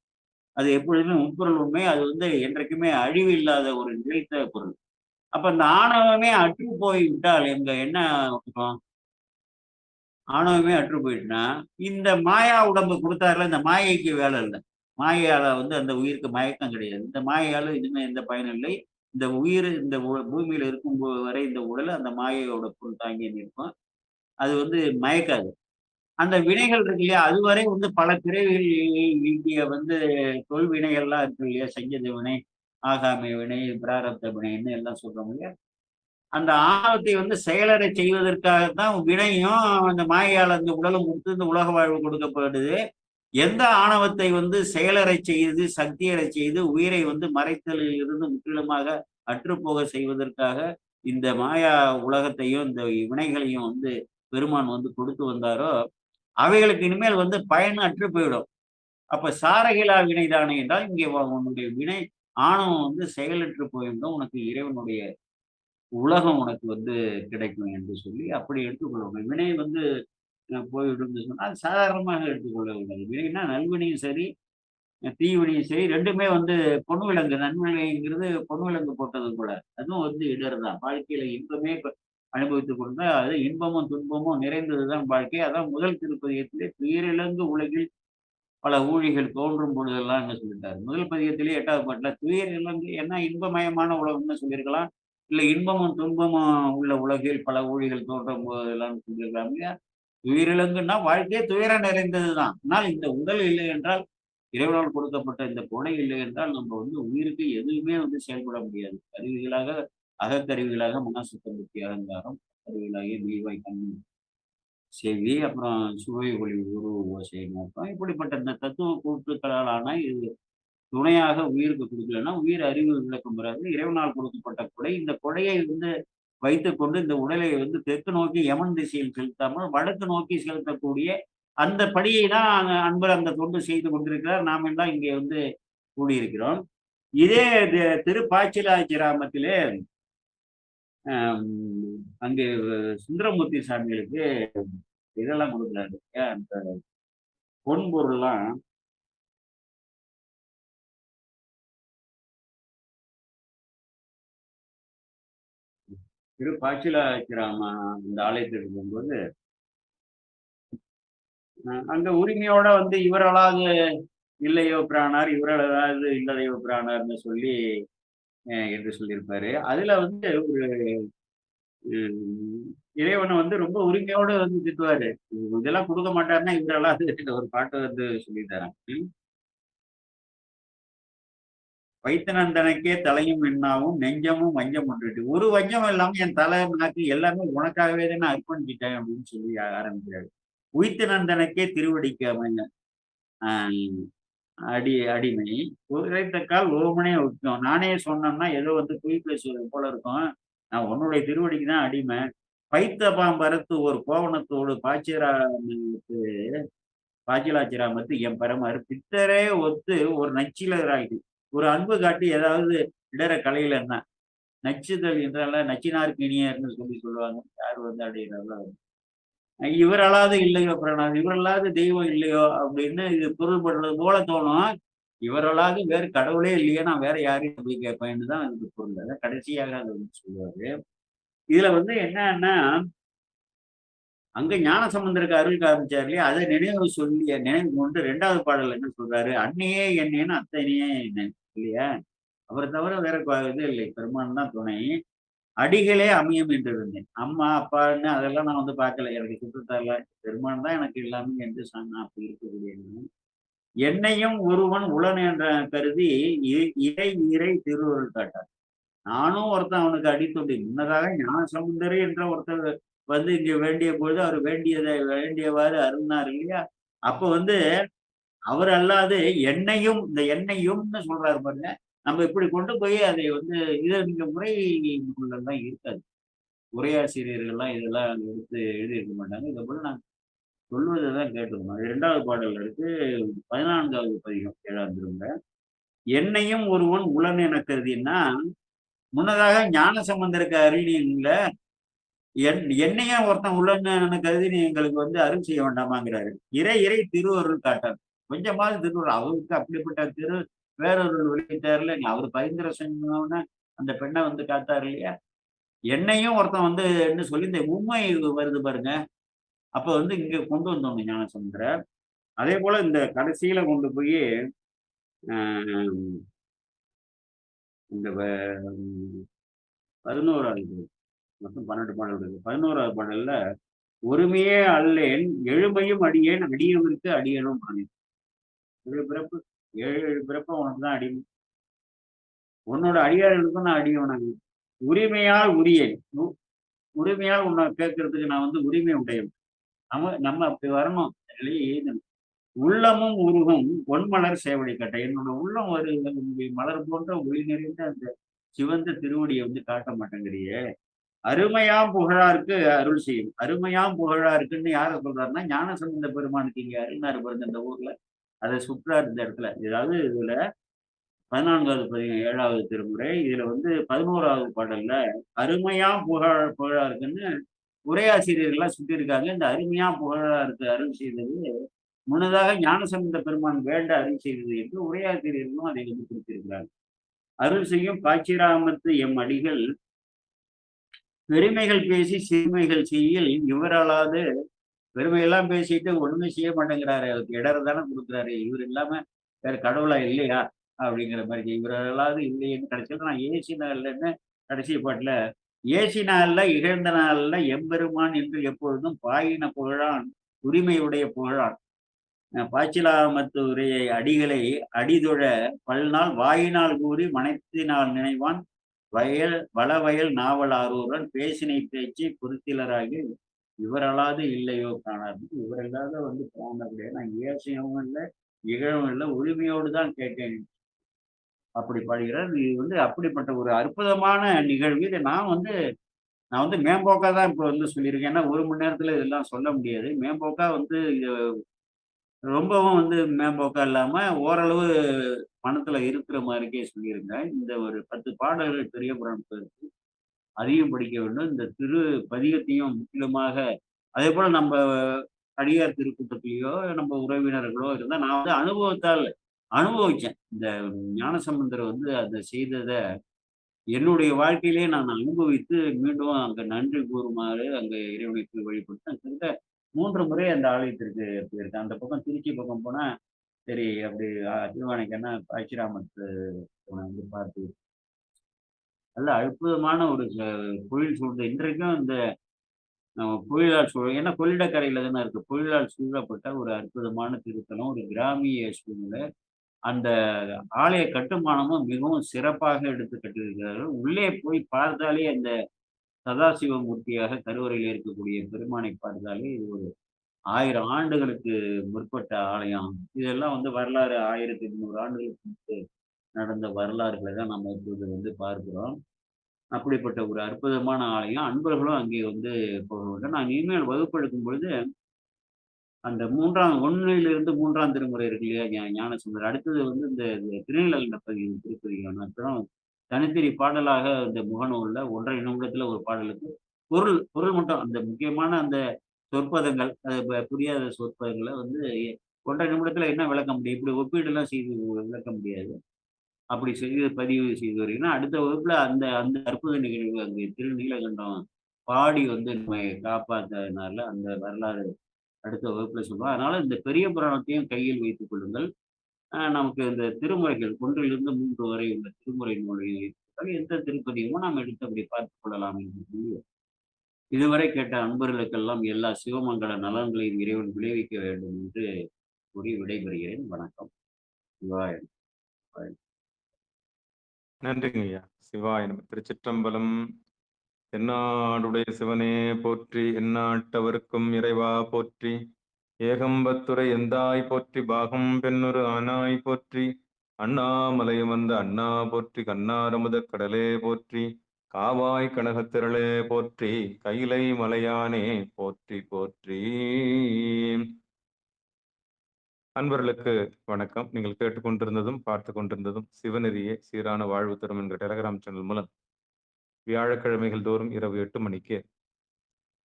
அது எப்பொழுதுமே முப்பொருள் உண்மை. அது வந்து என்றைக்குமே அழிவு இல்லாத ஒரு நிலைத்த பொருள். அப்ப அந்த ஆணவமே அற்று போய் விட்டால் எங்க என்ன இருக்கும்? ஆணவமே அற்று போயிட்டுனா, இந்த மாயா உடம்பு கொடுத்தாருல, இந்த மாயைக்கு வேலை இல்ல. மாயையால வந்து அந்த உயிருக்கு மயக்கம் கிடையாது. இந்த மாயையால எதுவுமே எந்த பயனும் இல்லை. இந்த உயிர் இந்த பூமியில இருக்கும் வரை இந்த உடல் அந்த மாயையோட பொருள் தாங்கி நிற்கும். அது வந்து மயக்காது. அந்த வினைகள் இருக்கு இல்லையா? அதுவரை வந்து பல பிறவிகள் ஈட்டிய வந்து தொல்வினைகள்லாம் இருக்கு இல்லையா? சங்கீத வினை, ஆகாமிய வினை, பிராரப்த வினைன்னு எல்லாம் சொல்றோம் இல்லையா? அந்த ஆணவத்தை வந்து செயலறச் செய்வதற்காகத்தான் வினையும் அந்த மாயையால் அந்த உடலும் கொடுத்து இந்த உலக வாழ்வு கொடுக்கப்படுது. எந்த ஆணவத்தை வந்து செயலறச் செய்து, சக்தியறச் செய்து, உயிரை வந்து மறைத்தலில் இருந்து முற்றிலுமாக அற்றுப்போக செய்வதற்காக இந்த மாயா உலகத்தையும், இந்த வினைகளையும் வந்து பெருமான் வந்து கொடுத்து வந்தாரோ, அவைகளுக்கு இனிமேல் வந்து பயன் அற்று போயிடும். அப்ப சாரகிலா வினைதானே என்றால், இங்கே உன்னுடைய வினை ஆணவம் வந்து செயலற்று போய்விடும். உனக்கு இறைவனுடைய உலகம் உனக்கு வந்து கிடைக்கும் என்று சொல்லி அப்படி எடுத்துக்கொள்ளணும். வினை வந்து போய்விடும்னு சொன்னா, அது சாதாரணமாக எடுத்துக்கொள்ள கூடாது. வினைன்னா நல்வினையும் சரி, தீவினையும் சரி 2மே வந்து பொன் விலங்கு. நன்வினைங்கிறது பொன் விலங்கு போட்டது போல. அதுவும் வந்து இடர் தான். வாழ்க்கையில இன்பமே அனுபவித்துக் கொண்டா, அது இன்பமும் துன்பமும் நிறைந்ததுதான் வாழ்க்கை. அதான் முதல் திருப்பதிகத்திலே துயரிழந்து உலகில் பல ஊழிகள் தோன்றும் பொழுதெல்லாம் என்ன சொல்லிட்டாரு. முதல் பதிகத்திலேயே 8வது பாட்டுல துயர் இழந்து ஏன்னா இன்பமயமான உலகம்னு சொல்லியிருக்கலாம். இல்ல இன்பமும் துன்பமும் உள்ள உலகில் பல ஊழிகள் தோன்றும் போதெல்லாம் சொல்லியிருக்கலாம் இல்லையா? துயரிழந்துன்னா வாழ்க்கையே துயரம் நிறைந்ததுதான். ஆனால் இந்த உடல் இல்லை என்றால், இறைவனால் கொடுக்கப்பட்ட இந்த கொடை இல்லை என்றால், நம்ம வந்து உயிருக்கு எதுவுமே வந்து செயல்பட முடியாது. கருவிகளாக அகக்கருவிகளாக மனசுத்தம் புத்தி அலங்காரம், கருவிகளாகிய மெய்வாய் கண் செவி, அப்புறம் சுவை ஒளி உருவ ஓசை நோக்கம். இப்படிப்பட்ட இந்த தத்துவ கூட்டுக்களால் ஆன இது துணையாக உயிருக்கு கொடுக்கலன்னா, உயிர் அறிவு விளக்கம் பெறாது. இறைவனால் கொடுக்கப்பட்ட கொடை. இந்த கொடையை வந்து வைத்துக்கொண்டு இந்த உடலை வந்து தெற்கு நோக்கி யமன் திசையில் செலுத்தாமல், வடக்கு நோக்கி செலுத்தக்கூடிய அந்த படியை தான் அன்பர் அந்த தொண்டு செய்து கொண்டிருக்கிறார். நாம் எல்லாம் இங்கே வந்து கூடியிருக்கிறோம். இதே திருப்பாச்சிலாச்சிராமத்திலே அங்கே சுந்தரமூர்த்தி சாமிகளுக்கு இதெல்லாம் கொடுக்குறாரு. அந்த பொன்பொருள்லாம் திருப்பாச்சிலாச்சிராம இந்த ஆலயத்திற்கு போகும்போது, அங்க உரிமையோட வந்து இவரளாது இல்லையோ பிரானார், இவரளாது இல்லதையோ பிரானார்னு சொல்லி என்று சொல்லியிருப்பாரு. அதுல வந்து ஒரு இறைவனை வந்து ரொம்ப உரிமையோடு வந்து திட்டுவாரு. இதெல்லாம் கொடுக்க மாட்டாருன்னா இவரளாது ஒரு பாட்டு வந்து சொல்லி தரேன். வைத்தனந்தனக்கே தலையும் எண்ணாவும் நெஞ்சமும் வஞ்சம் ஒன்றுட்டு. ஒரு வஞ்சம் இல்லாம என் தலை நாக்கு எல்லாமே உனக்காகவே தான் நான் அர்ப்பணிச்சிட்டேன் அப்படின்னு சொல்லி ஆரம்பிக்கிறாரு. உய்த்தனந்தனக்கே திருவடிக்கு அமைங்க அடிமை உரைத்தக்கால் ஓமனே வைக்கும். நானே சொன்னோம்னா ஏதோ வந்து பொய் பேசுவது போல இருக்கும். நான் உன்னுடைய திருவடிக்கு தான் அடிமை. பைத்த பாம்பரத்து ஒரு கோவணத்தோடு பாச்சிலாச்சிராமத்து என் பரமாறு பித்தரே ஒத்து ஒரு நச்சிலராயிடு. ஒரு அன்பு காட்டி ஏதாவது இடர கலையிலன்னா நச்சுதல் என்றால நச்சினாருக்கு இனியர்னு சொல்லி சொல்லுவாங்க. யார் வந்து அடையிறாங்களோ இவரளாவது இல்லையோ பிரணாத், இவரளாவது தெய்வம் இல்லையோ அப்படின்னு இது பொருள்படுறது போல தோணும். இவரளாவது வேறு கடவுளே இல்லையோ, நான் வேற யாரையும் போய் கேட்பேன்னு தான் அதுக்கு பொருள். அதை கடைசியாக அதை வந்து சொல்லுவாரு. இதுல வந்து என்னன்னா, அங்க ஞானசம்பந்தருக்கு அருள் காமிச்சார் இல்லையா? அதை நினைவு கொண்டு 2வது பாடல் என்ன சொல்றாரு? அன்னையே என்னேன்னு அத்தனையே என்ன இல்லையா? அவரை தவிர வேற இது இல்லை. பெருமான் தான் துணை. அடிகளே அமையும் என்று இருந்தேன். அம்மா, அப்பான்னு அதெல்லாம் நான் வந்து பார்க்கல. எனக்கு சுற்றத்தார்ல பெருமான் தான் எனக்கு எல்லாமே என்று சொன்னா அப்படி இருக்கக்கூடிய நான். என்னையும் ஒருவன் உளன் என்ற கருதி இறை இறை திருவருள் காட்டார். நானும் ஒருத்தன் அவனுக்கு அடித்தொண்டி முன்னதாக ஞானசமுந்தரி என்ற ஒருத்தர் வந்து இங்க வேண்டிய பொழுது அவர் வேண்டியதை வேண்டியவாறு அருளினார் இல்லையா? அப்ப வந்து அவர் அல்லாது என்னையும் இந்த என்னையும்னு சொல்றாரு பாருங்க. நம்ம இப்படி கொண்டு போய் அதை வந்து இத நீங்க முறை நூல்லலாம் இருக்காது. உரையாசிரியர்கள்லாம் இதெல்லாம் எடுத்து எழுதியிருக்க மாட்டாங்க. இத போல நான் சொல்வத தான் கேட்டுருக்கணும். 2வது பாடல்ல இருக்கு. 14வது பதிகம் 7ஆம் திருமுறை. என்னையும் ஒருவன் உளன் என கருதின்னா, முன்னதாக ஞானசம்பந்தருக்கு அருளினீங்கள்ல, என்னையும் ஒருத்தன் உளன்னு கருதி நீ எங்களுக்கு வந்து அருள் செய்ய வேண்டாமாங்கிறாரு. இறை இறை திருவருள் காட்டார். கொஞ்சமாவது திருவருள் அவருக்கு அப்படிப்பட்ட வேறொருவர் வெளியிட்டார்ல, அவர் பரிந்துரை செஞ்சோனே அந்த பெண்ண வந்து காத்தார் இல்லையா? என்னையும் ஒருத்தன் வந்து சொல்லி இந்த உண்மை வருது பாருங்க. அப்ப வந்து இங்க கொண்டு வந்தோம் ஞானசமுந்தரர். அதேபோல இந்த கடைசியில கொண்டு போயி அ இந்த 11வது மொத்தம் 12 பாடல் இருக்கு. 11வது பாடல்ல, "ஒருமையே அல்லேன் எழுமையும் அடியேன் அடியவர்க்கு அடியேனும் ஆனேன்." 7 பிறப்பு 7 பிறப்பா உனக்கு தான் அடிமை. உன்னோட அடியார்களுக்கும் நான் அடியவனாக. உரிமையால் உரியேன். உரிமையால் உன்னை கேட்கறதுக்கு நான் வந்து உரிமை உடையவன். நம்ம நம்ம அப்படி வரணும். நிலையை எய்தணும். உள்ளமும் உருகும் பொன்மலர் சேவடி கட்டை. என்னோட உள்ளம் ஒரு மலர் போன்ற ஒளி நிறைந்த அந்த சிவந்த திருவடியை வந்து காட்ட மாட்டேங்கிறியே. அருமையாம் புகழார்க்கு அருள் செய்யும். அருமையாம் புகழார்க்குன்னு யார சொல்றாருன்னா, ஞானசம்பந்த பெருமானுக்கு இங்க அருளினார் பாருங்க இந்த ஊர்ல. அத சுற்றார் இந்த இடத்துல. ஏதாவது இதுல 14வது பதிகம் 7வது திருமுறை. இதுல வந்து 11வது பாடல்ல அருமையாம் புகழார்க்குன்னு உரையாசிரியர்கள்லாம் சுட்டியிருக்காங்க. இந்த அருமையாம் புகழார்க்கு அருள் செய்தது முன்னதாக ஞானசம்பந்த பெருமான் வேண்ட அருள் செய்தது என்று உரையாசிரியர்களும் அதை வந்து குறிப்பிட்டிருக்கிறார்கள். அருள் செய்யும் காட்சிராமத்து எம் அடிகள் பெருமைகள் பேசி சிறுமைகள் செய்யில் இவரலாது பெருமையெல்லாம் பேசிட்டு ஒண்ணுமே செய்ய மாட்டேங்கிறாரு. அவருக்கு இடர் தானே கொடுக்குறாரு. இவர் இல்லாம வேற கடவுளா இல்லையா? அப்படிங்கிற மாதிரி இவரலாது இல்லையேன்னு கடைசியில நான் ஏசினா இல்லைன்னு கடைசி பாட்டுல ஏசினா இல்ல இகழ்ந்த நாள்ல எம்பெருமான் என்று எப்பொழுதும் பாயின புகழான் உரிமையுடைய புகழான் பாய்ச்சிலாமத்து உரையை அடிகளை அடிதொழ பல்நாள் வாயினால் கூறி மனத்தினால் நினைவான் வளவயல் நாவல் ஆரூரன் பேசினை பேச்சு பொருத்திலராகி இவரல்லாது இல்லையோ காணாது. இவரல்லாத வந்து காணக்கூடிய நான் ஏசியவும் இல்லை, இகழவும் இல்லை, உரிமையோடு தான் கேட்கேன். அப்படி பாடுகிறார். இது வந்து அப்படிப்பட்ட ஒரு அற்புதமான நிகழ்வு. இதை நான் வந்து மேம்போக்கா தான் இப்போ வந்து சொல்லியிருக்கேன். ஏன்னா 1 மணி நேரத்துல இதெல்லாம் சொல்ல முடியாது. மேம்போக்கா வந்து ரொம்பவும் வந்து மேம்போக்கா இல்லாம, ஓரளவு மனத்துல இருக்கிற மாரிக்கே சொல்லியிருந்தேன். இந்த ஒரு 10 பாடல்கள் பெரிய புராணத்துல இருக்கு. அதையும் படிக்க வேண்டும். இந்த பதிகத்தையும் முற்றிலுமாக அதேபோல நம்ப அடியார் திருக்கூட்டத்திலயோ, நம்ம உறவினர்களோ இருந்தா நான் வந்து அனுபவத்தால் அனுபவிச்சேன். இந்த ஞானசம்பந்தர் வந்து அத செய்தத என்னுடைய வாழ்க்கையிலேயே நான் அனுபவித்து மீண்டும் அங்க நன்றி கூறுமாறு அங்க இறைவனை போய் வழிபட்டேன். கிட்டத்தட்ட 3 முறை அந்த ஆலயத்திற்கு போயிருக்கேன். அந்த பக்கம் திருச்சி பக்கம் போனா, சரி அப்படி திருவானைக்கான பழச்சிராமத்து வந்து பார்த்து நல்ல அற்புதமான ஒரு கோயில் சூழ்ந்த இன்றைக்கும் இந்த புயலால் ஏன்னா கொள்ளிடக்கரையில தானே இருக்கு. புயலால் சூழப்பட்ட ஒரு அற்புதமான திருத்தலம், ஒரு கிராமிய சூழ்நிலை. அந்த ஆலய கட்டுமானமும் மிகவும் சிறப்பாக எடுத்து கட்டியிருக்கிறார்கள். உள்ளே போய் பார்த்தாலே அந்த சதாசிவமூர்த்தியாக கருவறையில இருக்கக்கூடிய பெருமானை பார்த்தாலே இது ஒரு 1000 ஆண்டுகளுக்கு முற்பட்ட ஆலயம். இதெல்லாம் வந்து வரலாறு 1800 ஆண்டுகளுக்கு முன்பு நடந்த வரலாறுகளை தான் நம்ம இப்போது வந்து பார்க்கிறோம். அப்படிப்பட்ட ஒரு அற்புதமான ஆலயம். அன்பர்களும் அங்கே வந்து போக வேண்டும். நான் இனிமேல் வகுப்பு எடுக்கும் பொழுது, அந்த 1லிருந்து 3ஆம் திருமுறை இருக்கு இல்லையா? ஞானசுந்தர். அடுத்தது வந்து இந்த திருநீலகண்ட பதிகம் திருப்பதிகம். அப்புறம் தனித்திரி பாடலாக இந்த முகநூல்ல 1 1/2 நிமிடத்துல ஒரு பாடலுக்கு பொருள் பொருள் மட்டும் அந்த முக்கியமான அந்த சொற்பதங்கள், அது புரியாத சொற்பதங்கள வந்து 1 1/2 நிமிடத்துல என்ன விளக்க முடியும்? இப்படி ஒப்பீடுலாம் செய்து விளக்க முடியாது. அப்படி செய்து பதிவு செய்து வருகிறேன். அடுத்த வகுப்புல அந்த அந்த அற்புத நிகழ்வு அங்கே திருநீலகண்டம் பாடி வந்து நம்மை காப்பாத்தினார்ல அந்த வரலாறு அடுத்த வகுப்புல சொல்லுவோம். அதனால இந்த பெரிய புராணத்தையும் கையில் வைத்துக் கொள்ளுங்கள். நமக்கு இந்த திருமுறைகள் 1லிருந்து 3 வரை உள்ள திருமுறை நூலை விருப்பப்பட்டால் எந்த திருப்பதியுமோ நாம் எடுத்து அப்படி பார்த்துக் கொள்ளலாம் என்று சொல்லி இதுவரை கேட்ட அன்பர்களுக்கெல்லாம் எல்லா சிவமங்கல நலன்களையும் இறைவன் விளைவிக்க வேண்டும் என்று கூறி விடைபெறுகிறேன். வணக்கம். சிவாய நம. நன்றிங்க ஐயா. சிவாய நம. திருச்சிற்றம்பலம். எந்நாடுடைய சிவனே போற்றி, எந்நாட்டவர்க்கும் இறைவா போற்றி, ஏகம்பத்துரை எந்தாய் போற்றி, பாகம் பெண்ணுரு ஆனாய் போற்றி, அண்ணாமலை வந்த அண்ணா போற்றி, கண்ணாரமுத கடலே போற்றி, காவாய் கனகத்திரளே போற்றி, கைலை மலையானே போற்றி போற்றி. அன்பர்களுக்கு வணக்கம். நீங்கள் கேட்டுக்கொண்டிருந்ததும் பார்த்து கொண்டிருந்ததும் சிவநெறியே சீரான வாழ்வு தரும் என்ற டெலகிராம் சேனல் மூலம் வியாழக்கிழமைகள் தோறும் இரவு 8 மணிக்கு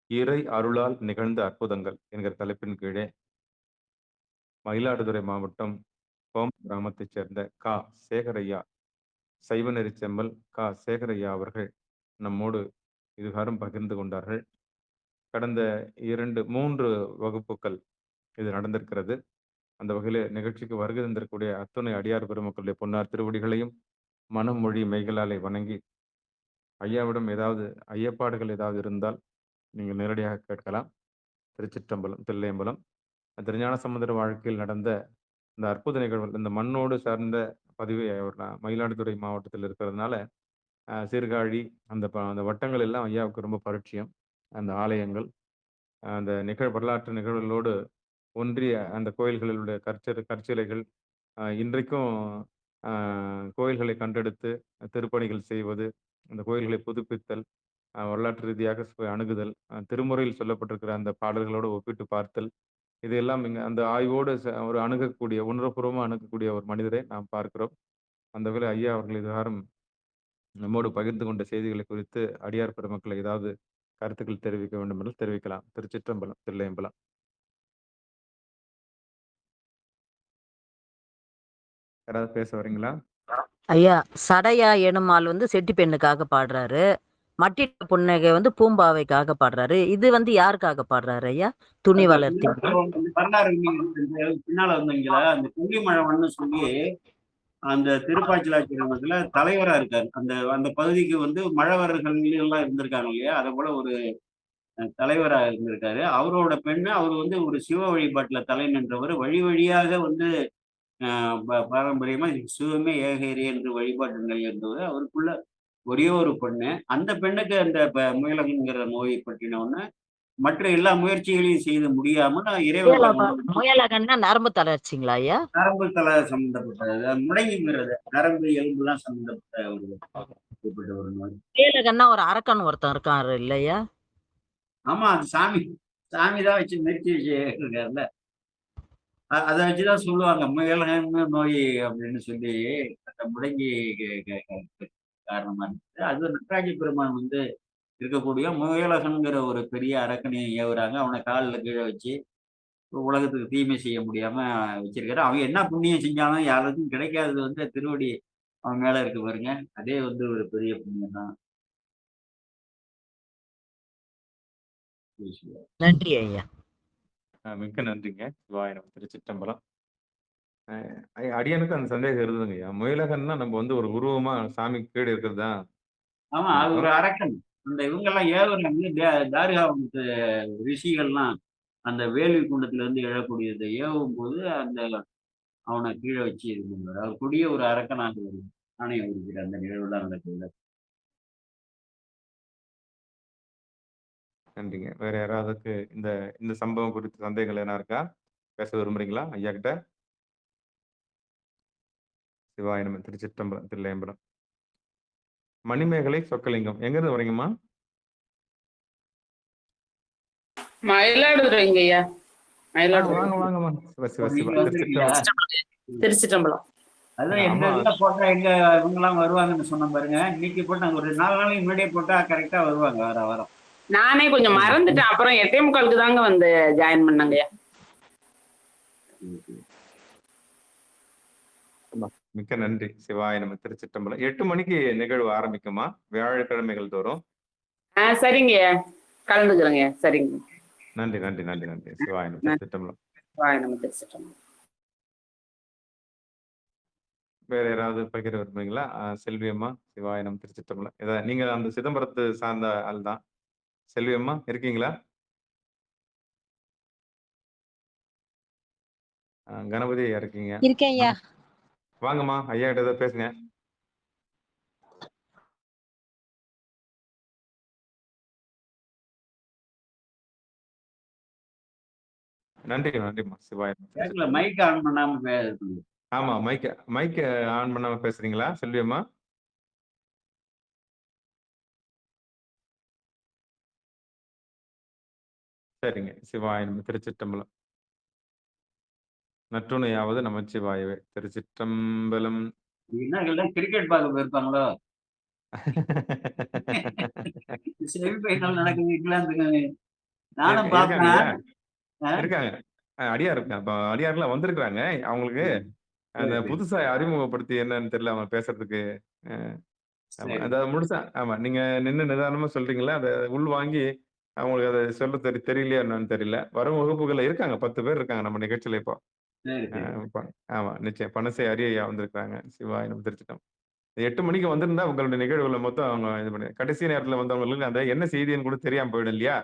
இறை அருளால் நிகழ்ந்த அற்புதங்கள் என்கிற தலைப்பின் கீழே மயிலாடுதுறை மாவட்டம் கோம் கிராமத்தைச் சேர்ந்த கா சேகரையா, சைவநெறி செம்மல் கா சேகரையா அவர்கள் நம்மோடு இதுகாரும் பகிர்ந்து கொண்டார்கள். கடந்த 3 வகுப்புகள் இது நடந்திருக்கிறது. அந்த வகையில் நிகழ்ச்சிக்கு வருகை தந்திருக்கக்கூடிய அத்துணை அடியார் பெருமக்களுடைய பொன்னார் திருவடிகளையும் மனம் மொழி மெய்களாலை வணங்கி, ஐயாவிடம் ஏதாவது ஐயப்பாடுகள் ஏதாவது இருந்தால் நீங்கள் நேரடியாக கேட்கலாம். திருச்சிற்றம்பலம், தில்லையம்பலம். திருஞான சம்பந்தர் வாழ்க்கையில் நடந்த இந்த அற்புத நிகழ்வுகள், இந்த மண்ணோடு சார்ந்த பதிவு அவர் மயிலாடுதுறை மாவட்டத்தில் இருக்கிறதுனால சீர்காழி அந்த வட்டங்கள் எல்லாம் ஐயாவுக்கு ரொம்ப பரிச்சயம். அந்த ஆலயங்கள், அந்த வரலாற்று நிகழ்வுகளோடு ஒன்றிய அந்த கோயில்களுடைய கற்சிலைகள், இன்றைக்கும் கோயில்களை கண்டெடுத்து திருப்பணிகள் செய்வது, அந்த கோயில்களை புதுப்பித்தல், வரலாற்று ரீதியாக அணுகுதல், திருமுறையில் சொல்லப்பட்டிருக்கிற அந்த பாடல்களோடு ஒப்பிட்டு பார்த்தல், இதையெல்லாம் இங்கே அந்த ஆய்வோடு ஒரு அணுகக்கூடிய, உணர்வுபூர்வமாக அணுகக்கூடிய ஒரு மனிதரை நாம் பார்க்கிறோம். அந்த வகையில் ஐயா அவர்கள் இதுகாரம் நம்மோடு பகிர்ந்து கொண்ட செய்திகளை குறித்து அடியார் பெருமக்களை ஏதாவது கருத்துக்கள் தெரிவிக்க வேண்டும் என்று தெரிவிக்கலாம். திருச்சிற்றம்பலம், தில்லையம்பலம். யாராவது பேச வரீங்களா? ஐயா, சடையா எனுமால் செட்டி பெண்ணுக்காக பாடுறாரு, மட்டிட்ட புன்னகை பூம்பாவைக்காக பாடுறாரு. இது யாருக்காக பாடுறாரு ஐயா? துணி வளர்த்தி பின்னால வந்தீங்களா அந்த புள்ளி மழவன்னு சொல்லி அந்த திருப்பாச்சிலாச்சிரமத்துல தலைவரா இருக்காரு. அந்த அந்த பகுதிக்கு மழவர்கள் எல்லாம் இருந்திருக்காங்க இல்லையா, அதை போல ஒரு தலைவரா இருந்திருக்காரு. அவரோட பெண்ணு அவர் ஒரு சிவ வழிபாட்டுல தலை நின்றவர். வழி வழியாக பாரம்பரியமா சிவமே ஏகேரி என்று வழிபாட்டு நிலை இருந்தவர். அவருக்குள்ள ஒரே ஒரு பெண்ணு. அந்த பெண்ணுக்கு அந்த முயலகங்கிற நோயை பற்றின மற்ற எல்லா முயற்சிகளையும் செய்து முடியாம முயலகன்னா நரம்பு தளர்ச்சிங்களா ஐயா? நரம்பு தலை சம்பந்தப்பட்டது, முடங்கிங்கிறது நரம்பு எலும்பு எல்லாம் சம்பந்தப்பட்ட ஒரு நோய். முயலகன்னா ஒரு அரக்கன் ஒருத்தன் இருக்காரு இல்லையா? ஆமா, அது சாமிதான் வச்சு முயற்சி இருக்காருல்ல, அதை வச்சுதான் சொல்லுவாங்க முயலகன்னு நோய் அப்படின்னு சொல்லி. அந்த முடங்கி காரணமா இருந்தது. அது நடராஜ பெருமான் இருக்கக்கூடிய முயலகன்கிற ஒரு பெரிய அரக்கனையை ஏவுறாங்க. அவனை காலில் கீழே வச்சு உலகத்துக்கு தீமை செய்ய முடியாம வச்சிருக்காரு. அவன் என்ன புண்ணியம் செஞ்சாலும் யாருக்கும் கிடைக்காதது திருவடி அவன் மேல இருக்கு பாருங்க. அதே ஒரு பெரிய புண்ணியம் தான். நன்றி ஐயா. மிக்க நன்றிங்க. சிவாய திருச்சிற்றம்பலம். அடியானுக்கு அந்த சந்தேகம் இருந்ததுங்க ஐயா. முயலகன்னா நம்ம ஒரு உருவமா சாமி கீழே இருக்கிறதா? ஆமா, அது ஒரு அரக்கன். அந்த இவங்கெல்லாம் ஏவுறாங்க, தாரிகாவனத்து ரிஷிகள்லாம் அந்த வேள்வி குண்டத்துல எழக்கூடியதை ஏவும் போது அவனை கீழே வச்சு இது பண்ணுவார். அவர் கொடிய ஒரு அரக்கனாக நாணயம் இருக்கிற அந்த நிகழ்வுலாம் நடக்குது. நன்றிங்க. வேற யாராவதுக்கு இந்த சம்பவம் குறித்த சந்தேகங்கள் என்ன இருக்கா? பேச விரும்புறீங்களா ஐயா கிட்ட? சிவாய நம. திருச்சிற்றம்பலம், தில்லையம்பலம். மணிமேகலை சொக்கலிங்கம், எங்க இருந்து வரீங்கம்மா? மயிலாடுதுறைங்கய்யா. வாங்க வாங்கம்மா. திருச்சிற்றம்பலம். அதான் எங்க போட்டா இவங்க எல்லாம் வருவாங்கன்னு சொன்ன பாருங்க. இன்னைக்கு போட்டு நாங்க ஒரு 4 நாளைக்கு முன்னாடியே போட்டா கரெக்டா வருவாங்க. வாரம் நானே கொஞ்சம் மறந்துட்டேன். அப்புறம் 8:45 தாங்க ஜாயின் பண்ணாங்கய்யா. மிக்க நன்றி. சிவாய நம. திருச்சிற்றம்பலம். 8 மணிக்கு நிகழ்வு ஆரம்பிக்குமா வியாழக்கிழமைகள் தோறும்? சரிங்க, கலந்துக்கிறேங்க. சரிங்க, நன்றி நன்றி நன்றி நன்றி. சிவாய நம. திருச்சிற்றம்பலம். சிவாய நம. திருச்சிற்றம்பலம். வேற யாராவது பகிர விரும்புறீங்களா? செல்வி அம்மா, சிவாய நமः திருச்சிற்றம்பலம். நீங்க அந்த சிதம்பரத்து சார்ந்த ஆள் தான். செல்வி அம்மா இருக்கீங்களா? கணபதி ஐயா இருக்கீங்க. இருக்கேன் ஐயா. வாங்கம்மா, ஐயா கிட்ட ஏதாவது பேசுங்க. நன்றிம்மா. சிவாய நமः கேட்கல, திருச்சிற்றம்பலம். மைக் ஆன் பண்ணாம ஆமா, மைக்க ஆன் பண்ணாம பேசுறீங்களா செல்வி அம்மா? சரிங்க. சிவாய நமः திருச்சிற்றம்பலம். நற்றுணையாவது நமச்சிவாயவே. திருச்சிற்றம்பலம். என்ன கிரிக்கெட் பார்க்க போயிருப்பாங்களோ? செமி ஃபைனல் நடக்குது இங்கிலாந்துக்கு. நானும் இருக்காங்க ஐயா. பார்ப்பேன். இருக்காங்க. அடியார் இருக்காங்க. இப்ப அடியார்லாம் வந்திருக்கிறாங்க. அவங்களுக்கு அந்த சரி, புதுசா அறிமுகப்படுத்தி என்னன்னு தெரியல அவங்க பேசுறதுக்கு. அ ஆமா. சரி. அத முழுசா ஆமா. நீங்க நின்னு நிதானமா சொல்றீங்கல்ல, அத உள்வாங்கி அவங்களுக்கு அத சொல்ல தெரியலையா என்னன்னு தெரியல. வரும் வகுப்புகள்ல இருக்காங்க. 10 பேர் இருக்காங்க நம்ம நிகழ்ச்சியில இப்போ. சரி, அ சரி. ப ஆமா, நிச்சயம். பனசை அரியய்யா வந்திருக்காங்க. சிவாய நமः திருச்சிற்றம்பலம். 8 மணிக்கு வந்திருந்தா உங்களுடைய நிகழ்வுகள மொத்தம் அவங்க இது பண்ணி கடைசி நேரத்துல வந்தவங்களுக்கு அந்த என்ன செய்தின்னு கூட தெரியாம போயிடும் இல்லையா?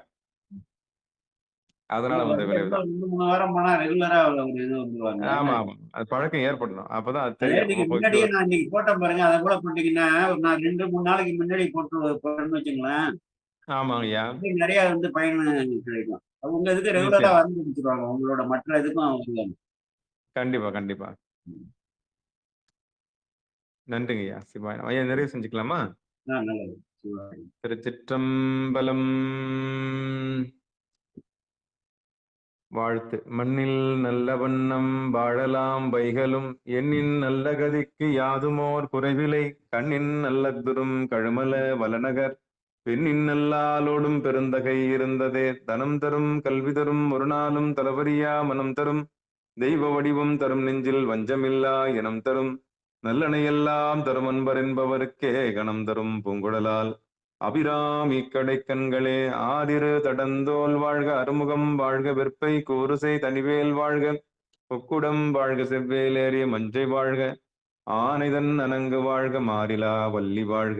அதனால வந்த விளைவு தான். 2, 3 வாரம் போனா ரெகுலரா ஒரு இது வந்துருவாங்க. ஆமா. அது பழக்கம் ஏற்படணும். அப்பதான் அது அதே தெரியும். நீங்க முன்னாடியே நான் இன்னைக்கு போட்டேன் பாருங்க, அத கூட போட்டீங்கன்னா, ஒரு நான் 2, 3 நாளைக்கு முன்னாடி போட்டேன்னு வச்சுங்களேன், ஆமாங்கய்யா. இன்னும் நிறைய பயன் கிடைக்கும். உங்க இதுக்கு ரெகுலரா நிச்சயம். வந்து குடுத்துருவாங்க. உங்களோட மற்ற இதுக்கும் வருவாங்க. கண்டிப்பா. நன்றிங்கய்யா. சிவாய நமः. ஐயா நிறைவு செஞ்சுக்கலாமா? நல்லது. சிவாய. திருச்சிற்றம்பலம். வாழ்த்து. மண்ணில் நல்ல வண்ணம் வாழலாம் வைகளும், எண்ணின் நல்ல கதிக்கு யாதுமோர் குறைவிலை, கண்ணின் நல்லதுரும் கழுமல வளநகர், பெண்ணின் நல்லாளோடும் பெருந்தகை இருந்ததே, தனம் தரும் கல்வி தரும் ஒரு நாளும் தளவறியா மனம் தரும், தெய்வ வடிவம் தரும் நெஞ்சில் வஞ்சமில்லா எனம் தரும், நல்லனையெல்லாம் தரும் அன்பர் என்பவருக்கே கணம் தரும் பூங்குழலால் அபிராமி கடைக்கண்களே. ஆதிரு தடந்தோல் வாழ்க, அருமுகம் வாழ்க, வெற்பை கூறுசை தனிவேல் வாழ்க, பொக்குடம் வாழ்க, செவ்வேலேறிய மஞ்சை வாழ்க, ஆனைதன் அணங்கு வாழ்க, மாறிலா வள்ளி வாழ்க,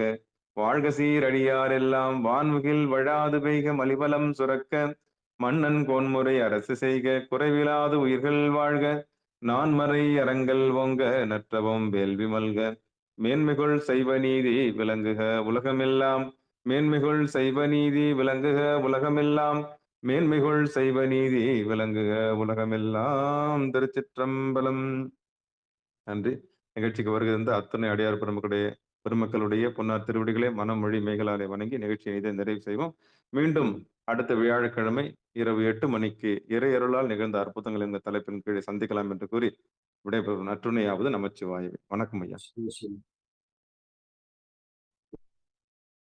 வாழ்க சீரடியார் எல்லாம் வான்முகில் வழாது பெய்க, மலிவலம் சுரக்க, மன்னன் கோன்முறை அரசு செய்க, குறைவிலாது உயிர்கள் வாழ்க, நான்மறை அறங்கள் ஓங்க, நற்றவம் வேள்வி மல்க, மேன்மைகள் செய்வ நீதி விளங்குக உலகமெல்லாம், மேன்மைகள் செய்வ நீதி விளங்குக உலகமெல்லாம், மேன்மைகள் செய்வ நீதி விளங்குக உலகமெல்லாம். திருச்சிற்றம்பலம். நன்றி. நிகழ்ச்சிக்கு வருகை தந்த அத்தனை அடியார் பெருமக்களுடைய பொன்னார் திருவடிகளை மனம் மொழி மேகலாலே வணங்கி நிகழ்ச்சியை இதை நிறைவு செய்வோம். மீண்டும் அடுத்த வியாழக்கிழமை இரவு 8 மணிக்கு இறையருளால் நிகழ்ந்த அற்புதங்கள் என்ற தலைப்பின் கீழே சந்திக்கலாம் என்று கூறி விடைபெறும் நற்றுணையாவது நமச்சிவாயவே. வணக்கம் ஐயா. சரி, சரி.